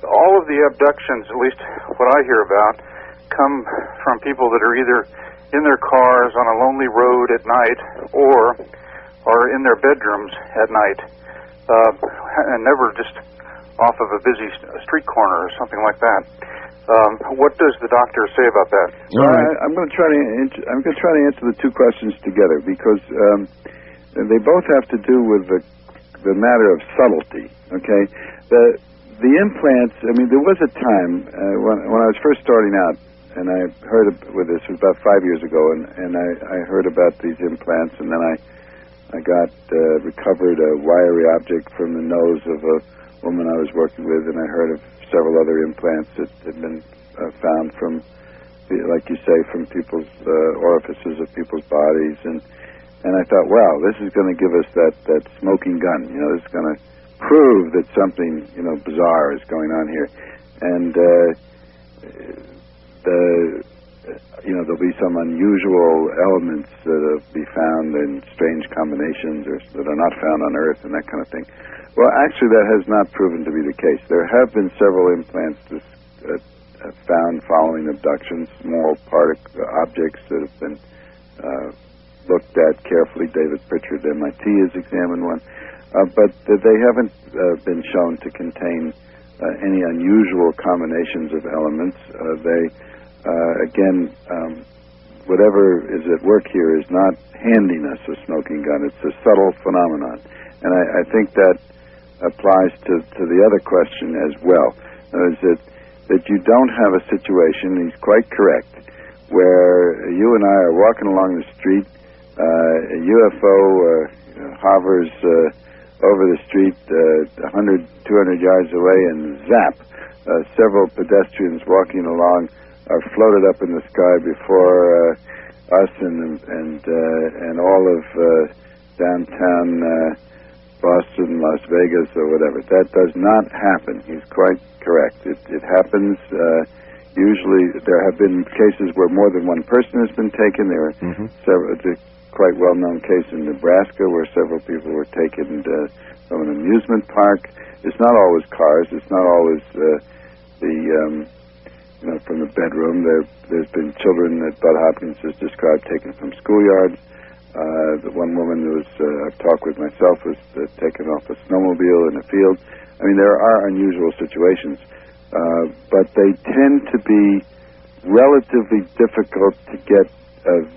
all of the abductions, at least what I hear about, come from people that are either in their cars on a lonely road at night or are in their bedrooms at night, and never just off of a busy street corner or something like that. What does the doctor say about that? Well, I'm going to try to answer the two questions together, because they both have to do with the matter of subtlety. Okay, the implants. I mean, there was a time when I was first starting out, and I heard with this. It was about 5 years ago, and I heard about these implants, and then I got recovered a wiry object from the nose of a woman I was working with, and I heard of several other implants that had been found from, like you say, from people's orifices of people's bodies, and I thought, wow, this is going to give us that smoking gun. You know, this is going to prove that something bizarre is going on here, and there'll be some unusual elements that be found in strange combinations or that are not found on Earth and that kind of thing. Well, actually, that has not proven to be the case. There have been several implants found following abductions, small objects that have been looked at carefully. David Pritchard, MIT, has examined one. But they haven't been shown to contain any unusual combinations of elements. Whatever is at work here is not handiness, a smoking gun. It's a subtle phenomenon. And I think that applies to the other question as well. That you don't have a situation, he's quite correct, where you and I are walking along the street, a UFO hovers over the street 100, 200 yards away, and zap, several pedestrians walking along are floated up in the sky before us and all of downtown Boston, Las Vegas, or whatever. That does not happen. He's quite correct. It happens. Usually, there have been cases where more than one person has been taken. There are several. It's a quite well-known case in Nebraska where several people were taken from an amusement park. It's not always cars. It's not always from the bedroom. There's been children that Bud Hopkins has described taken from schoolyards. The one woman who I've talked with myself was taken off a snowmobile in a field. I mean, there are unusual situations, but they tend to be relatively difficult to get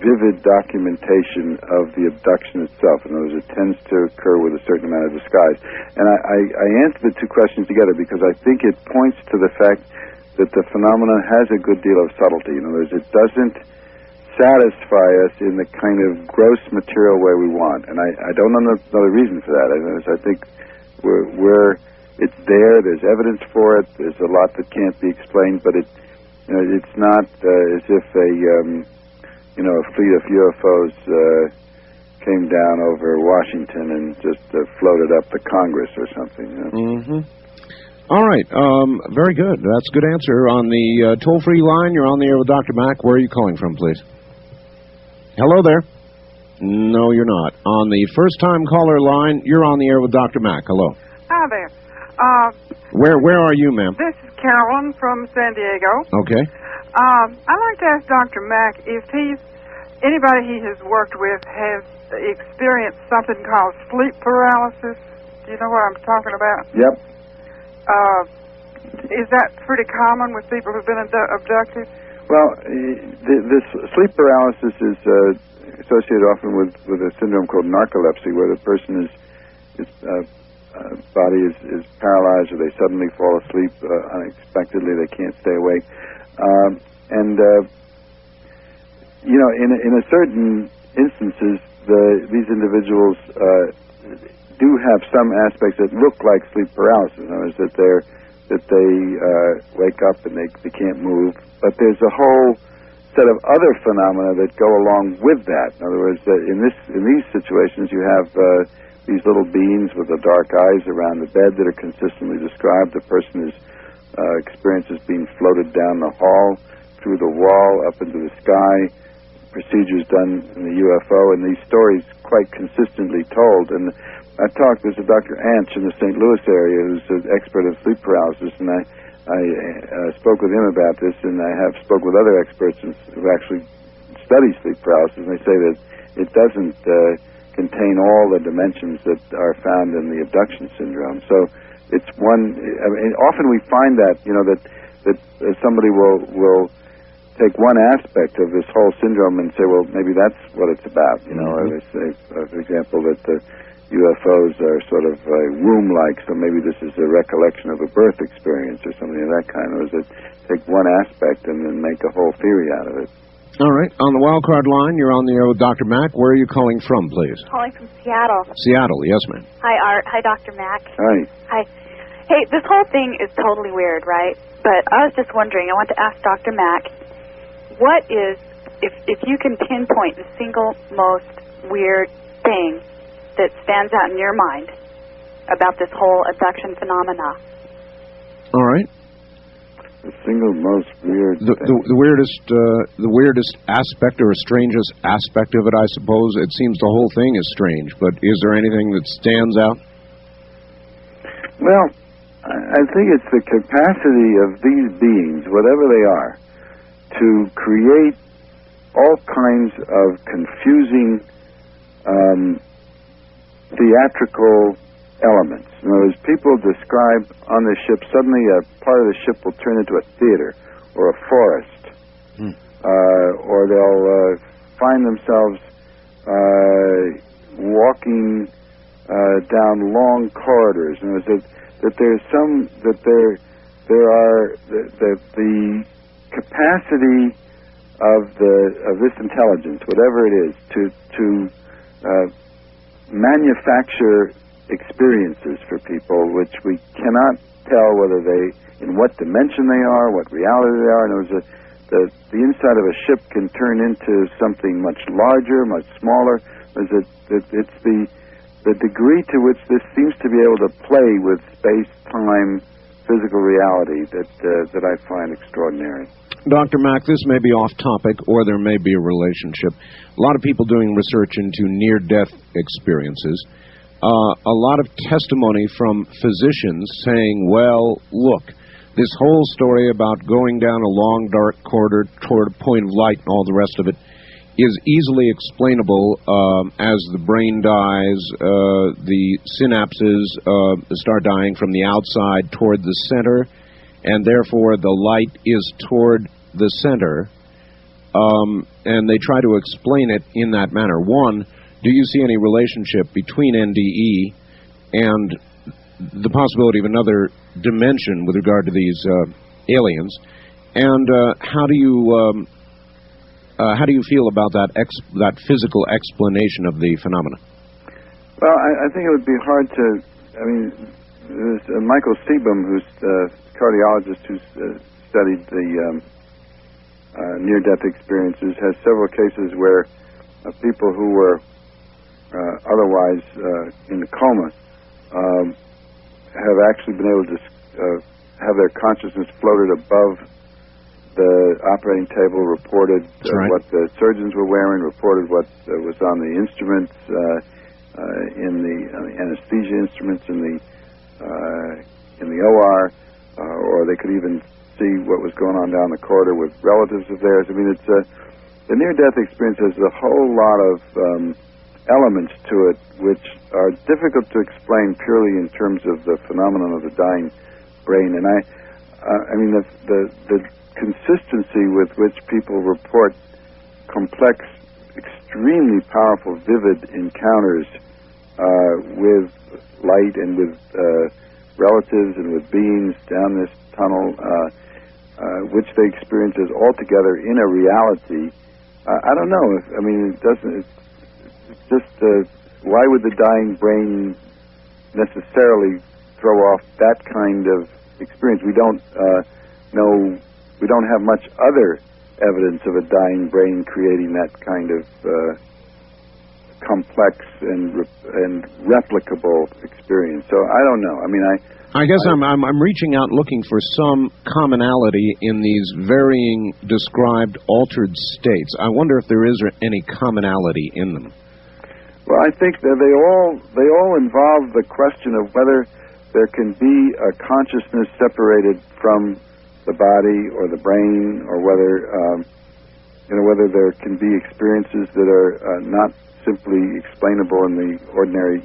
vivid documentation of the abduction itself. In other words, it tends to occur with a certain amount of disguise. And I answer the two questions together because I think it points to the fact that the phenomenon has a good deal of subtlety. In other words, it doesn't satisfy us in the kind of gross material way we want. And I don't know another reason for that. I think it's there's evidence for it. There's a lot that can't be explained, but it's not as if a fleet of UFOs came down over Washington and just floated up the Congress or something. All right. Very good. That's a good answer. On the toll-free line, you're on the air with Dr. Mack. Where are you calling from, please? Hello there. No, you're not. On the first-time caller line, you're on the air with Dr. Mack. Hello. Hi there. Where are you, ma'am? This is Carolyn from San Diego. Okay. I'd like to ask Dr. Mack if anybody he has worked with has experienced something called sleep paralysis. Do you know what I'm talking about? Yep. Is that pretty common with people who've been abducted? Well, this sleep paralysis is associated often with a syndrome called narcolepsy, where the person body is paralyzed, or they suddenly fall asleep unexpectedly. They can't stay awake. In a certain instances, these individuals do have some aspects that look like sleep paralysis. In other words, that they wake up and they can't move. But there's a whole set of other phenomena that go along with that. In other words, in these situations, you have these little beings with the dark eyes around the bed that are consistently described. The person experiences being floated down the hall, through the wall, up into the sky, procedures done in the UFO, and these stories quite consistently told. And there's a Dr. Anch in the St. Louis area who's an expert of sleep paralysis, and I spoke with him about this, and I have spoke with other experts who actually study sleep paralysis, and they say that it doesn't contain all the dimensions that are found in the abduction syndrome. So it's one. I mean, often we find that that somebody will take one aspect of this whole syndrome and say, well, maybe that's what it's about. Or they say, for example, that the UFOs are sort of womb-like, so maybe this is a recollection of a birth experience or something of that kind. Or is it take one aspect and then make a whole theory out of it? All right. On the wildcard line, you're on the air with Dr. Mack. Where are you calling from, please? Calling from Seattle. Seattle, yes, ma'am. Hi, Art. Hi, Dr. Mack. Hi. Hi. Hey, this whole thing is totally weird, right? But I was just wondering, I want to ask Dr. Mack, what is, if you can pinpoint the single most weird thing that stands out in your mind about this whole abduction phenomena? All right. The single most weird the weirdest aspect or strangest aspect of it, I suppose. It seems the whole thing is strange, but is there anything that stands out? Well, I think it's the capacity of these beings, whatever they are, to create all kinds of confusing theatrical elements. In other words, people describe on the ship, suddenly a part of the ship will turn into a theater or a forest. Or they'll find themselves walking down long corridors. In other words, that there's the capacity of this intelligence, whatever it is, to manufacture experiences for people which we cannot tell whether in what dimension they are, what reality they are. And the inside of a ship can turn into something much larger, much smaller. It's the degree to which this seems to be able to play with space, time, physical reality that I find extraordinary. Dr. Mack, this may be off topic, or there may be a relationship. A lot of people doing research into near-death experiences. A lot of testimony from physicians saying, well, look, this whole story about going down a long, dark corridor toward a point of light and all the rest of it is easily explainable as the brain dies, the synapses start dying from the outside toward the center, and therefore the light is toward the center, and they try to explain it in that manner. One, do you see any relationship between NDE and the possibility of another dimension with regard to these aliens? And how do you feel about that physical explanation of the phenomena? Well, I think it would be hard to. I mean, there's Michael Seebohm, who's a cardiologist who's studied the near-death experiences, has several cases where people who were otherwise in a coma have actually been able to have their consciousness floated above the operating table, reported what the surgeons were wearing, reported what was on the instruments, in the anesthesia instruments in the OR, or they could even see what was going on down the corridor with relatives of theirs. I mean, it's the near-death experience has a whole lot of elements to it which are difficult to explain purely in terms of the phenomenon of the dying brain. And I mean, the consistency with which people report complex, extremely powerful, vivid encounters with light and with relatives and with beings down this tunnel, which they experience as altogether in a reality. I don't know. I mean, it doesn't. It's just why would the dying brain necessarily throw off that kind of experience? We don't know. We don't have much other evidence of a dying brain creating that kind of complex and replicable experience. So I don't know. I mean, I guess I'm reaching out looking for some commonality in these varying described altered states. I wonder if there is any commonality in them. Well, I think that they all involve the question of whether there can be a consciousness separated from the body or the brain, or whether whether there can be experiences that are not simply explainable in the ordinary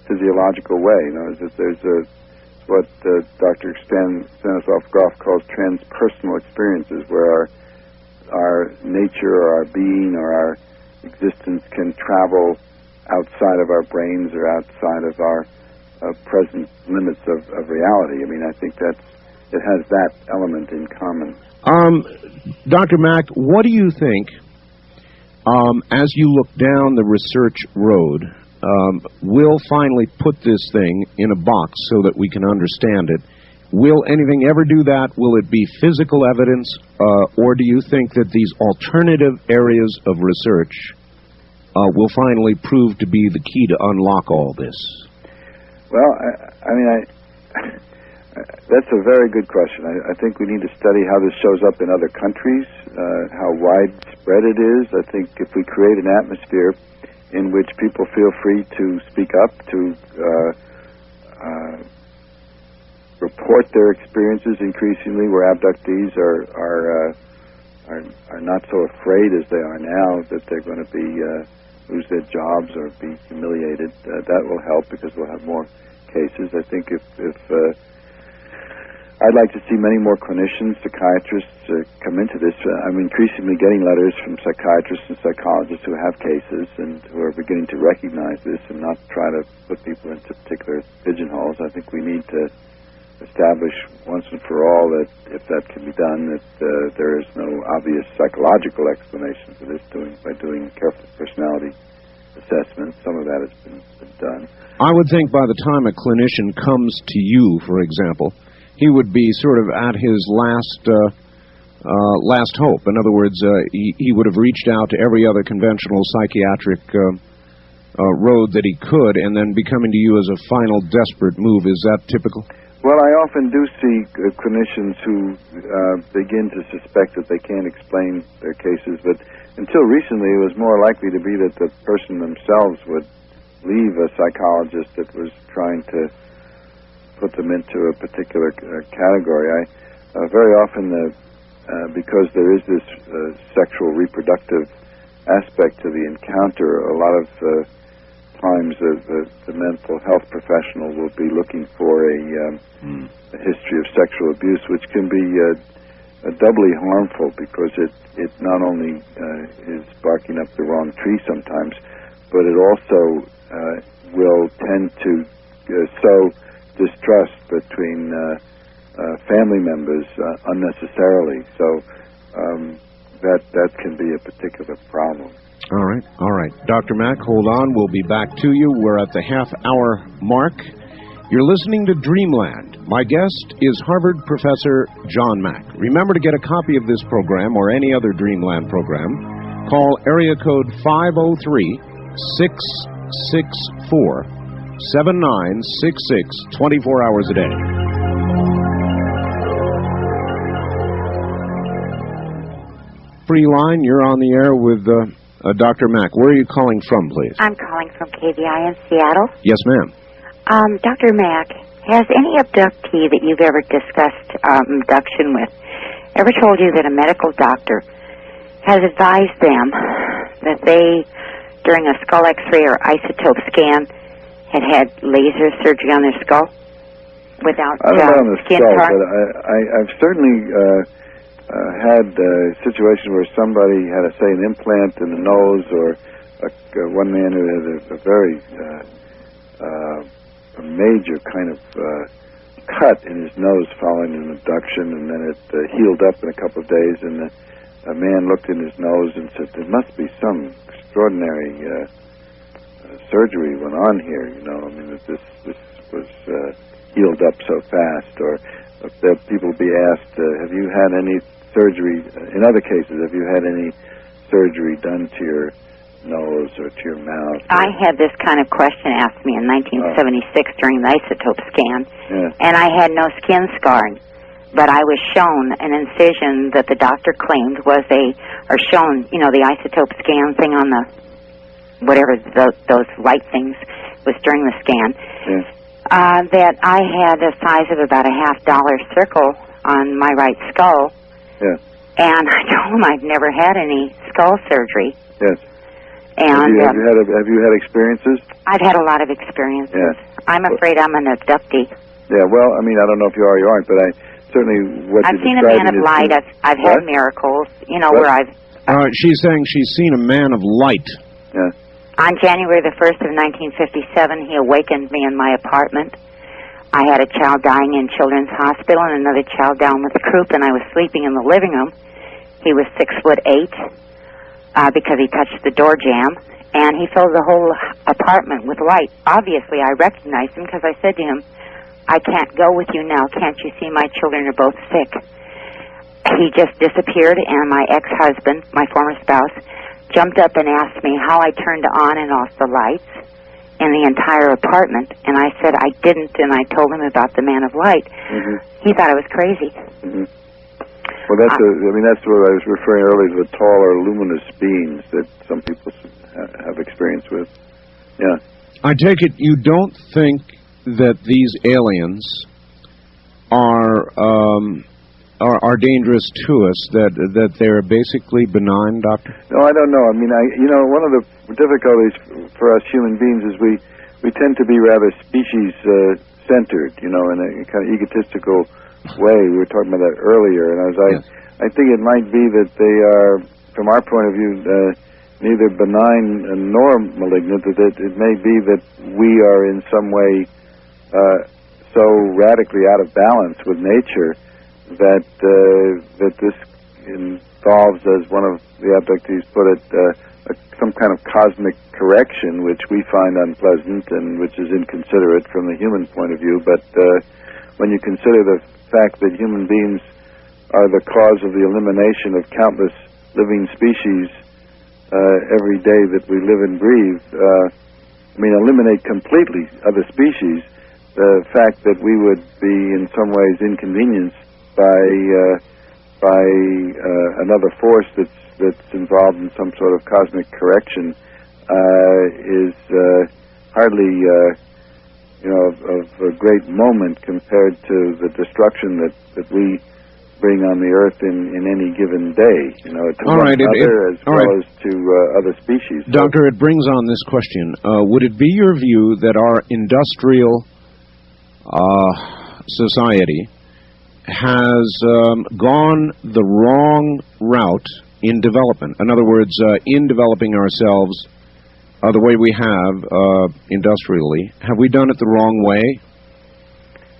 physiological way. You know, there's what Dr. Stanislav Grof calls transpersonal experiences, where our nature or our being or our existence can travel outside of our brains or outside of our present limits of reality. I mean, I think it has that element in common. Dr. Mack, what do you think, as you look down the research road, we'll finally put this thing in a box so that we can understand it? Will anything ever do that? Will it be physical evidence, or do you think that these alternative areas of research will finally prove to be the key to unlock all this? Well, I mean, That's a very good question. I think we need to study how this shows up in other countries, how widespread it is. I think if we create an atmosphere in which people feel free to speak up, to report their experiences increasingly, where abductees are not so afraid as they are now that they're going to be lose their jobs or be humiliated, that will help because we'll have more cases. I think if I'd like to see many more clinicians, psychiatrists come into this. I'm increasingly getting letters from psychiatrists and psychologists who have cases and who are beginning to recognize this and not try to put people into particular pigeonholes. I think we need to establish once and for all that if that can be done, that there is no obvious psychological explanation for this by doing careful personality assessments. Some of that has been done. I would think by the time a clinician comes to you, for example, he would be sort of at his last hope. In other words, he would have reached out to every other conventional psychiatric road that he could and then be coming to you as a final desperate move. Is that typical? Well, I often do see clinicians who begin to suspect that they can't explain their cases, but until recently it was more likely to be that the person themselves would leave a psychologist that was trying to put them into a particular category. Very often, because there is this sexual reproductive aspect to the encounter, a lot of times the mental health professional will be looking for a history of sexual abuse, which can be doubly harmful because it not only is barking up the wrong tree sometimes, but it also will tend to sow distrust between family members unnecessarily. So that can be a particular problem. All right. Dr. Mack, hold on. We'll be back to you. We're at the half-hour mark. You're listening to Dreamland. My guest is Harvard Professor John Mack. Remember to get a copy of this program or any other Dreamland program. Call area code 503-664-7966, 24 hours a day. Free line, you're on the air with Dr. Mack. Where are you calling from, please? I'm calling from KDWN, Seattle. Yes, ma'am. Dr. Mack, has any abductee that you've ever discussed abduction with ever told you that a medical doctor has advised them that they, during a skull X-ray or isotope scan, had laser surgery on their skull without I don't know on the skin skull, part? but I've certainly had situations where somebody had, say, an implant in the nose, or one man who had a very a major kind of cut in his nose following an abduction, and then it healed up in a couple of days, and a man looked in his nose and said, there must be some extraordinary surgery went on here, you know. I mean, that this was healed up so fast. Or people will be asked, have you had any surgery, in other cases, have you had any surgery done to your nose or to your mouth? I had this kind of question asked me in 1976 during the isotope scan, and I had no skin scarring, but I was shown an incision that the doctor claimed was shown, you know, the isotope scan thing on the, whatever those light things was during the scan, that I had the size of about a $50 circle on my right skull, and I told him I've never had any skull surgery. Yes. And have you had experiences? I've had a lot of experiences. Yes. I'm afraid I'm an abductee. Yeah, well, I mean, I don't know if you are or you aren't, but I've seen a man of light. I've had miracles, you know, where I've... she's saying she's seen a man of light. Yeah. On January the 1st of 1957, he awakened me in my apartment. I had a child dying in Children's Hospital and another child down with the croup, and I was sleeping in the living room. He was 6'8", because he touched the door jamb, and he filled the whole apartment with light. Obviously, I recognized him because I said to him, I can't go with you now. Can't you see my children are both sick? He just disappeared, and my ex-husband, my former spouse, jumped up and asked me how I turned on and off the lights in the entire apartment. And I said I didn't, and I told him about the man of light. He thought I was crazy. Well, that's that's what I was referring earlier to, the taller, luminous beings that some people have experience with. Yeah. I take it you don't think that these aliens are dangerous to us, that they're basically benign, Doctor? No, I don't know. I mean, one of the difficulties for us human beings is we tend to be rather species-centered, in a kind of egotistical way. We were talking about that earlier, and I think it might be that they are, from our point of view, neither benign nor malignant. That it may be that we are in some way so radically out of balance with nature that this involves, as one of the abductees put it, some kind of cosmic correction, which we find unpleasant and which is inconsiderate from the human point of view. But when you consider the fact that human beings are the cause of the elimination of countless living species every day that we live and breathe, eliminate completely other species, the fact that we would be in some ways inconvenienced by another force that's involved in some sort of cosmic correction is hardly of a great moment compared to the destruction that we bring on the earth in any given day, to one another as well as to other species. Doctor, it brings on this question. Would it be your view that our industrial society has gone the wrong route in development? In other words, in developing ourselves the way we have industrially, have we done it the wrong way?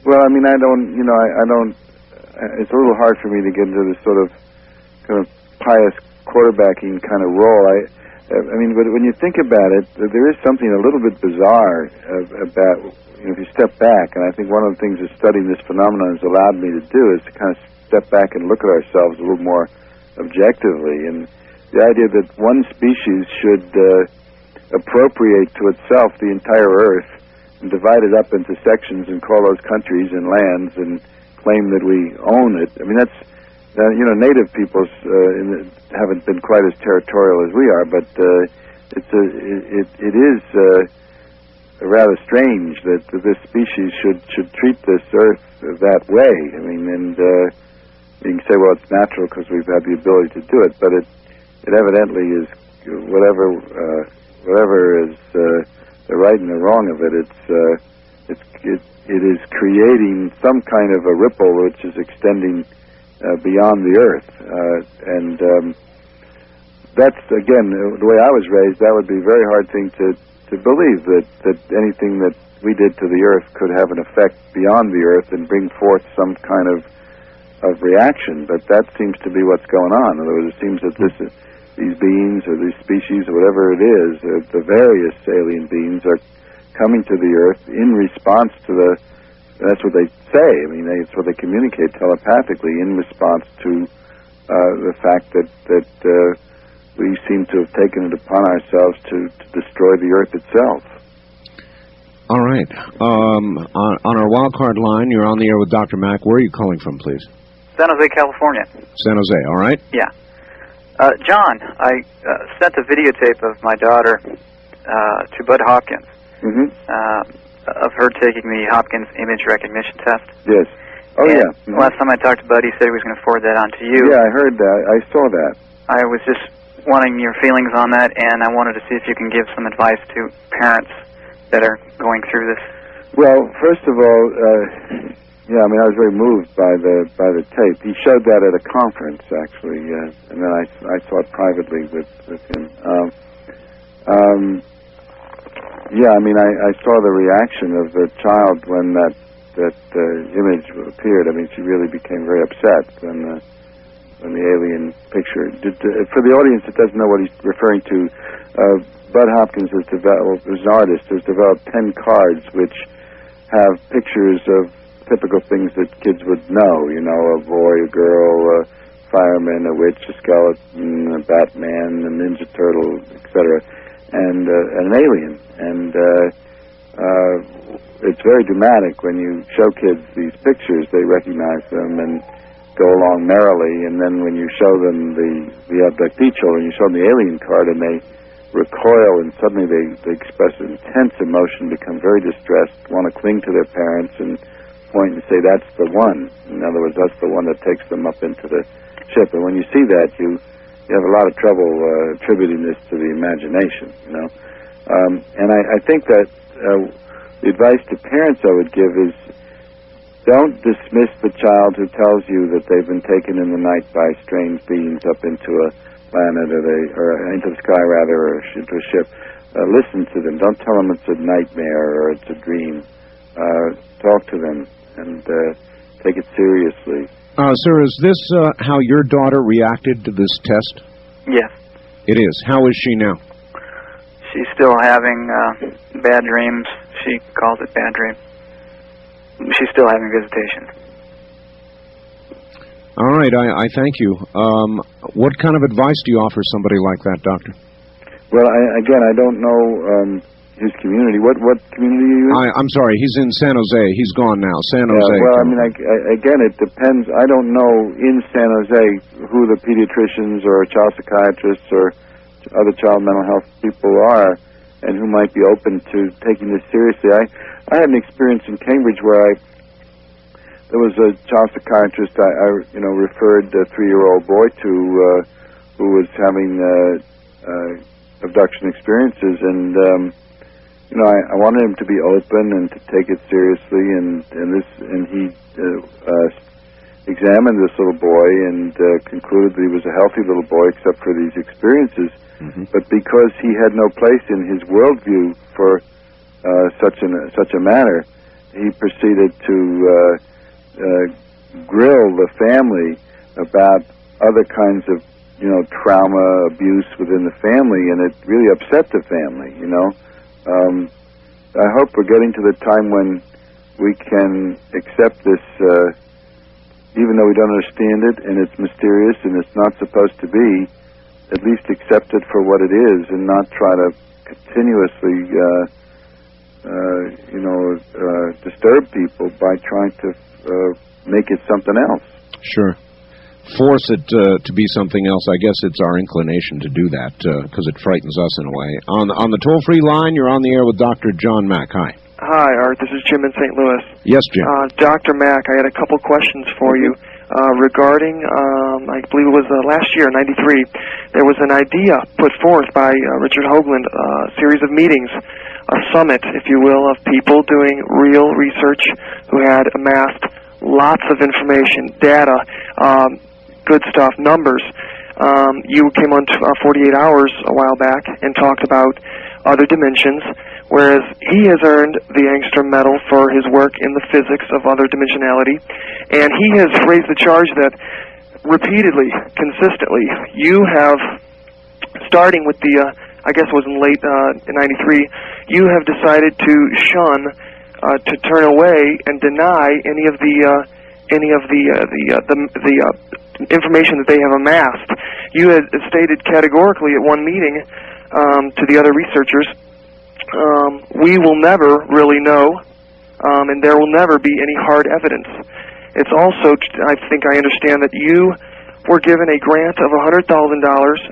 Well, I don't. It's a little hard for me to get into this sort of kind of pious quarterbacking kind of role. But when you think about it, there is something a little bit bizarre about, if you step back, and I think one of the things that studying this phenomenon has allowed me to do is to kind of step back and look at ourselves a little more objectively. And the idea that one species should appropriate to itself the entire Earth and divide it up into sections and call those countries and lands and claim that we own it. That's native peoples haven't been quite as territorial as we are, but it is rather strange that this species should treat this Earth that way. And you can say, well, it's natural because we've had the ability to do it, but it evidently is whatever is the right and the wrong of it. It is creating some kind of a ripple which is extending beyond the Earth. That's, again, the way I was raised, that would be a very hard thing to believe, that anything that we did to the Earth could have an effect beyond the Earth and bring forth some kind of reaction. But that seems to be what's going on. In other words, it seems that these beings or these species or whatever it is, the various alien beings are coming to the Earth in response to that's what they say. It's what they communicate telepathically in response to the fact that we seem to have taken it upon ourselves to destroy the Earth itself. All right. On our wild card line, you're on the air with Dr. Mack. Where are you calling from, please? San Jose, California. San Jose, all right? Yeah. John, I sent a videotape of my daughter to Bud Hopkins. Of her taking the Hopkins image recognition test. Yes. Oh, and yeah. Last time I talked to Bud, he said he was going to forward that on to you. Yeah, I heard that. I saw that. I was just wanting your feelings on that, and I wanted to see if you can give some advice to parents that are going through this. Well, first of all, I was very moved by the tape. He showed that at a conference, actually, and then I saw it privately with him. I saw the reaction of the child when that image appeared. She really became very upset when the alien picture. For the audience that doesn't know what he's referring to, Bud Hopkins is an artist, has developed 10 cards which have pictures of typical things that kids would know. A boy, a girl, a fireman, a witch, a skeleton, a Batman, a Ninja Turtle, etc., and an alien. And it's very dramatic when you show kids these pictures. They recognize them and go along merrily, and then when you show them the abductee children, you show them the alien card, and they recoil, and suddenly they express intense emotion, become very distressed, want to cling to their parents, and point and say, that's the one. In other words, that's the one that takes them up into the ship. And when you see that, you have a lot of trouble attributing this to the imagination, you know. And I think that the advice to parents I would give is, don't dismiss the child who tells you that they've been taken in the night by strange beings up into a planet or into the sky, rather, or into a ship. Listen to them. Don't tell them it's a nightmare or it's a dream. Talk to them and take it seriously. Sir, is this how your daughter reacted to this test? Yes. It is. How is she now? She's still having bad dreams. She calls it bad dreams. She's still having visitation. All right, I thank you. What kind of advice do you offer somebody like that, Doctor? Well, I don't know his community. What community are you in? I'm sorry, he's in San Jose. He's gone now. San Jose. Well, I mean, again, it depends. I don't know in San Jose who the pediatricians or child psychiatrists or other child mental health people are, and who might be open to taking this seriously. I had an experience in Cambridge where there was a child psychiatrist I referred a 3-year-old boy to who was having abduction experiences, and I wanted him to be open and to take it seriously, and he examined this little boy and concluded that he was a healthy little boy except for these experiences. Mm-hmm. But because he had no place in his worldview for such a matter, he proceeded to grill the family about other kinds of trauma, abuse within the family, and it really upset the family. I hope we're getting to the time when we can accept this, even though we don't understand it and it's mysterious and it's not supposed to be. At least accept it for what it is, and not try to continuously, disturb people by trying to make it something else. Sure. Force it to be something else. I guess it's our inclination to do that because it frightens us in a way. On the toll-free line, you're on the air with Dr. John Mack. Hi. Hi, Art. This is Jim in St. Louis. Yes, Jim. Dr. Mack, I had a couple questions for you. Regarding, I believe it was last year, 93, there was an idea put forth by Richard Hoagland, a series of meetings, a summit, if you will, of people doing real research who had amassed lots of information, data, good stuff, numbers. You came on 48 Hours a while back and talked about other dimensions, whereas he has earned the Angstrom Medal for his work in the physics of other dimensionality, and he has raised the charge that repeatedly, consistently, you have, starting with the, I guess it was in late in 93, you have decided to shun, to turn away and deny any of the information that they have amassed. You had stated categorically at one meeting to the other researchers, we will never really know, and there will never be any hard evidence. It's also, I think I understand, that you were given a grant of $100,000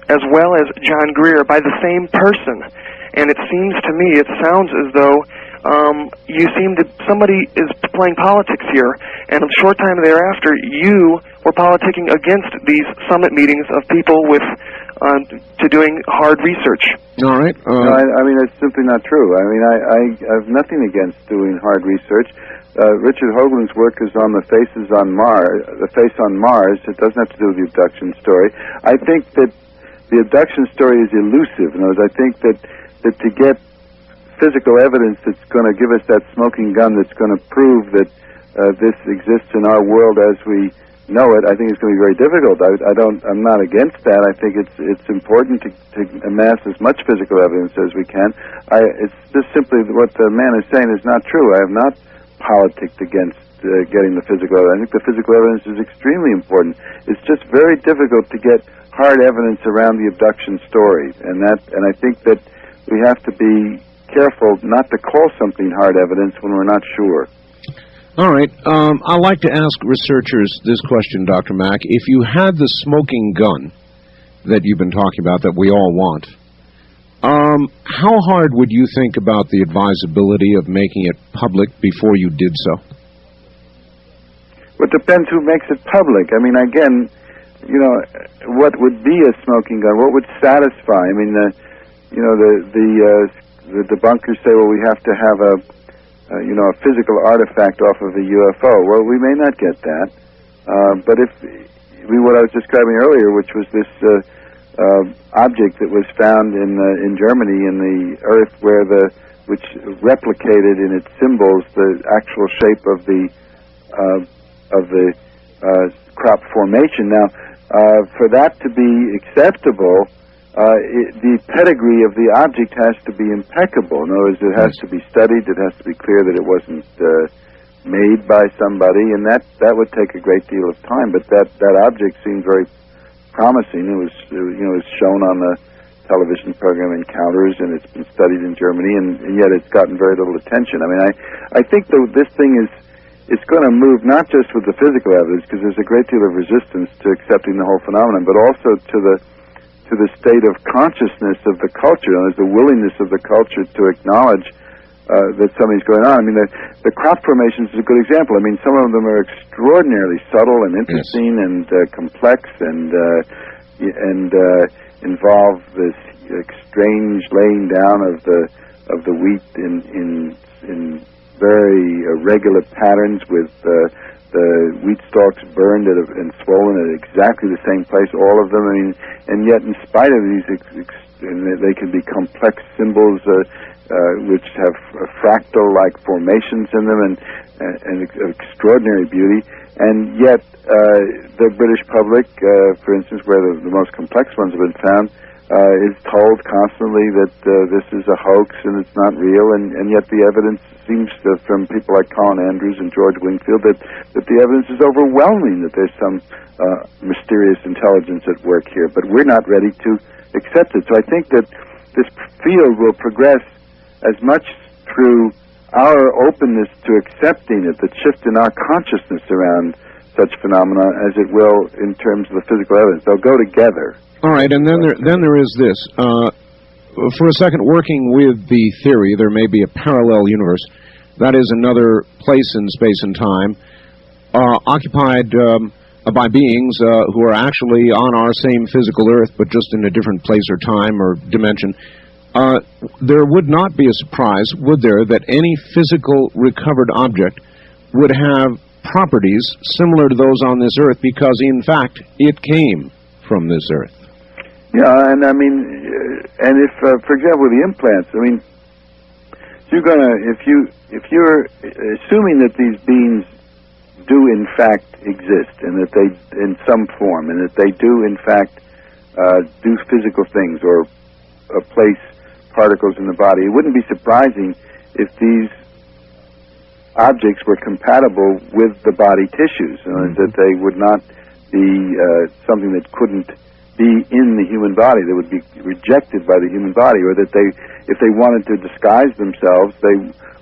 as well as John Greer by the same person. And it seems to me, it sounds as though somebody is playing politics here. And a short time thereafter, you were politicking against these summit meetings of people with to doing hard research. All right. No, I mean, it's simply not true. I mean, I have nothing against doing hard research. Richard Hoagland's work is on the face on Mars. It doesn't have to do with the abduction story. I think that the abduction story is elusive. In other words, I think that to get physical evidence that's going to give us that smoking gun that's going to prove that this exists in our world as we know it, I think it's going to be very difficult. I'm not against that. I think it's important to amass as much physical evidence as we can. It's just simply what the man is saying is not true. I have not politicked against getting the physical evidence. I think the physical evidence is extremely important. It's just very difficult to get hard evidence around the abduction story, and I think that we have to be careful not to call something hard evidence when we're not sure. All right. I'd like to ask researchers this question, Dr. Mack. If you had the smoking gun that you've been talking about that we all want, how hard would you think about the advisability of making it public before you did so? Well, it depends who makes it public. I mean, again, you know, what would be a smoking gun? What would satisfy? I mean, the debunkers say, well, we have to have a physical artifact off of a UFO. Well, we may not get that. But if what I was describing earlier, which was this object that was found in Germany in the Earth, which replicated in its symbols the actual shape of the crop formation. Now, for that to be acceptable, the pedigree of the object has to be impeccable. In other words, it has to be studied. It has to be clear that it wasn't made by somebody, and that would take a great deal of time. But that object seemed very promising. It was shown on the television program Encounters, and it's been studied in Germany, and yet it's gotten very little attention. I mean, I think this thing it's going to move not just with the physical evidence, because there's a great deal of resistance to accepting the whole phenomenon, but also to the state of consciousness of the culture. There's the willingness of the culture to acknowledge that something's going on. I mean, the crop formations is a good example. I mean, some of them are extraordinarily subtle and interesting and complex and involve this strange laying down of the wheat in very irregular patterns with the wheat stalks burned and swollen at exactly the same place, all of them. I mean, and yet in spite of these, they can be complex symbols which have fractal-like formations in them and extraordinary beauty. And yet the British public, for instance, where the most complex ones have been found, is told constantly that this is a hoax and it's not real, and yet the evidence seems to, from people like Colin Andrews and George Wingfield, that the evidence is overwhelming that there's some mysterious intelligence at work here, but we're not ready to accept it. So I think that this field will progress as much through our openness to accepting it, the shift in our consciousness around such phenomena, as it will in terms of the physical evidence. They'll go together. All right, and then there is this. For a second, working with the theory, there may be a parallel universe. That is another place in space and time, occupied by beings who are actually on our same physical Earth, but just in a different place or time or dimension. There would not be a surprise, would there, that any physical recovered object would have properties similar to those on this Earth, because, in fact, it came from this Earth. Yeah, and I mean, and if, for example, with the implants, I mean, if you're assuming that these beings do in fact exist, and that they, in some form, and that they do in fact do physical things or place particles in the body, it wouldn't be surprising if these objects were compatible with the body tissues, that they would not be something that couldn't be in the human body, that would be rejected by the human body, or that if they wanted to disguise themselves, they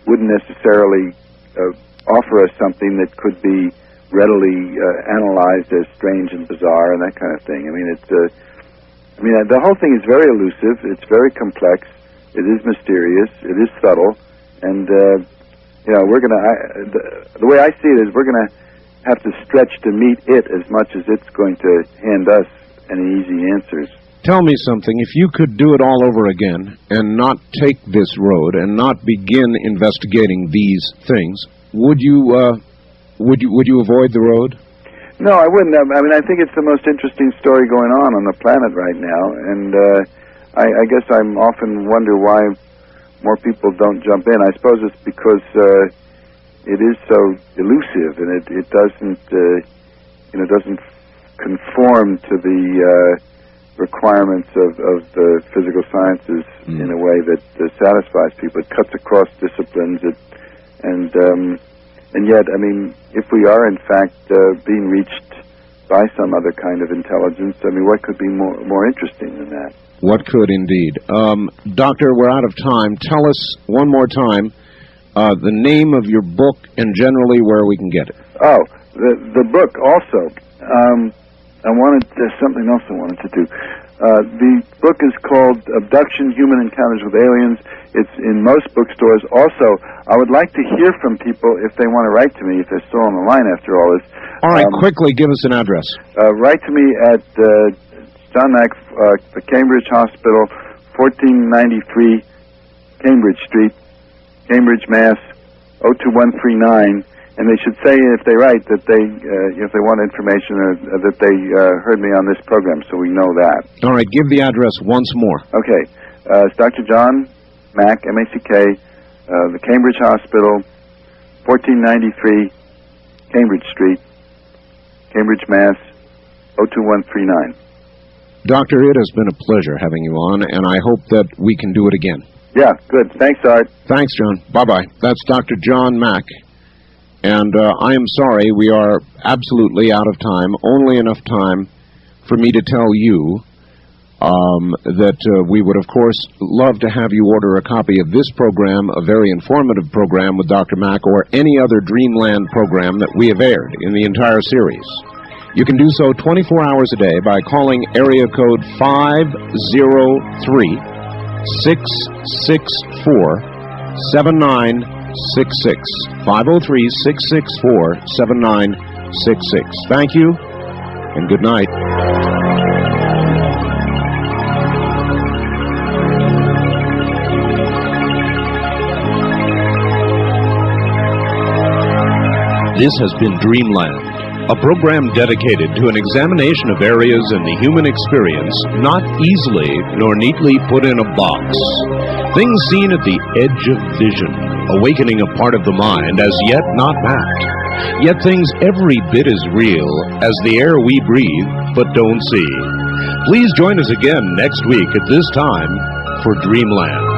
wouldn't necessarily offer us something that could be readily analyzed as strange and bizarre and that kind of thing. I mean, the whole thing is very elusive. It's very complex. It is mysterious. It is subtle, and the way I see it is we're gonna have to stretch to meet it as much as it's going to hand us any easy answers. Tell me something. If you could do it all over again and not take this road and not begin investigating these things, would you avoid the road? No, I wouldn't. I mean, I think it's the most interesting story going on the planet right now, and I guess I'm often wonder why more people don't jump in. I suppose it's because it is so elusive, and it doesn't doesn't conform to the requirements of the physical sciences in a way that satisfies people. It cuts across disciplines, and yet, I mean, if we are in fact being reached by some other kind of intelligence. I mean, what could be more interesting than that? What could indeed. Doctor, we're out of time. Tell us one more time the name of your book and generally where we can get it. Oh, the book also. There's something else I wanted to do. The book is called Abductions, Human Encounters with Aliens. It's in most bookstores. Also, I would like to hear from people if they want to write to me, if they're still on the line after all this. All right, quickly, give us an address. Write to me at John Mack, the Cambridge Hospital, 1493 Cambridge Street, Cambridge, Mass. 02139. And they should say, if they write, that if they want information, that they heard me on this program, so we know that. All right, give the address once more. Okay. It's Dr. John Mack, M-A-C-K, the Cambridge Hospital, 1493 Cambridge Street, Cambridge, Mass. 02139. Doctor, it has been a pleasure having you on, and I hope that we can do it again. Yeah, good. Thanks, Art. Thanks, John. Bye-bye. That's Dr. John Mack. And I am sorry, we are absolutely out of time, only enough time for me to tell you that we would, of course, love to have you order a copy of this program, a very informative program with Dr. Mack, or any other Dreamland program that we have aired in the entire series. You can do so 24 hours a day by calling area code 503-664-7966. 503-664-7966. Thank you, and good night. This has been Dreamland, a program dedicated to an examination of areas in the human experience not easily nor neatly put in a box. Things seen at the edge of vision, awakening a part of the mind as yet not mapped. Yet things every bit as real as the air we breathe but don't see. Please join us again next week at this time for Dreamland.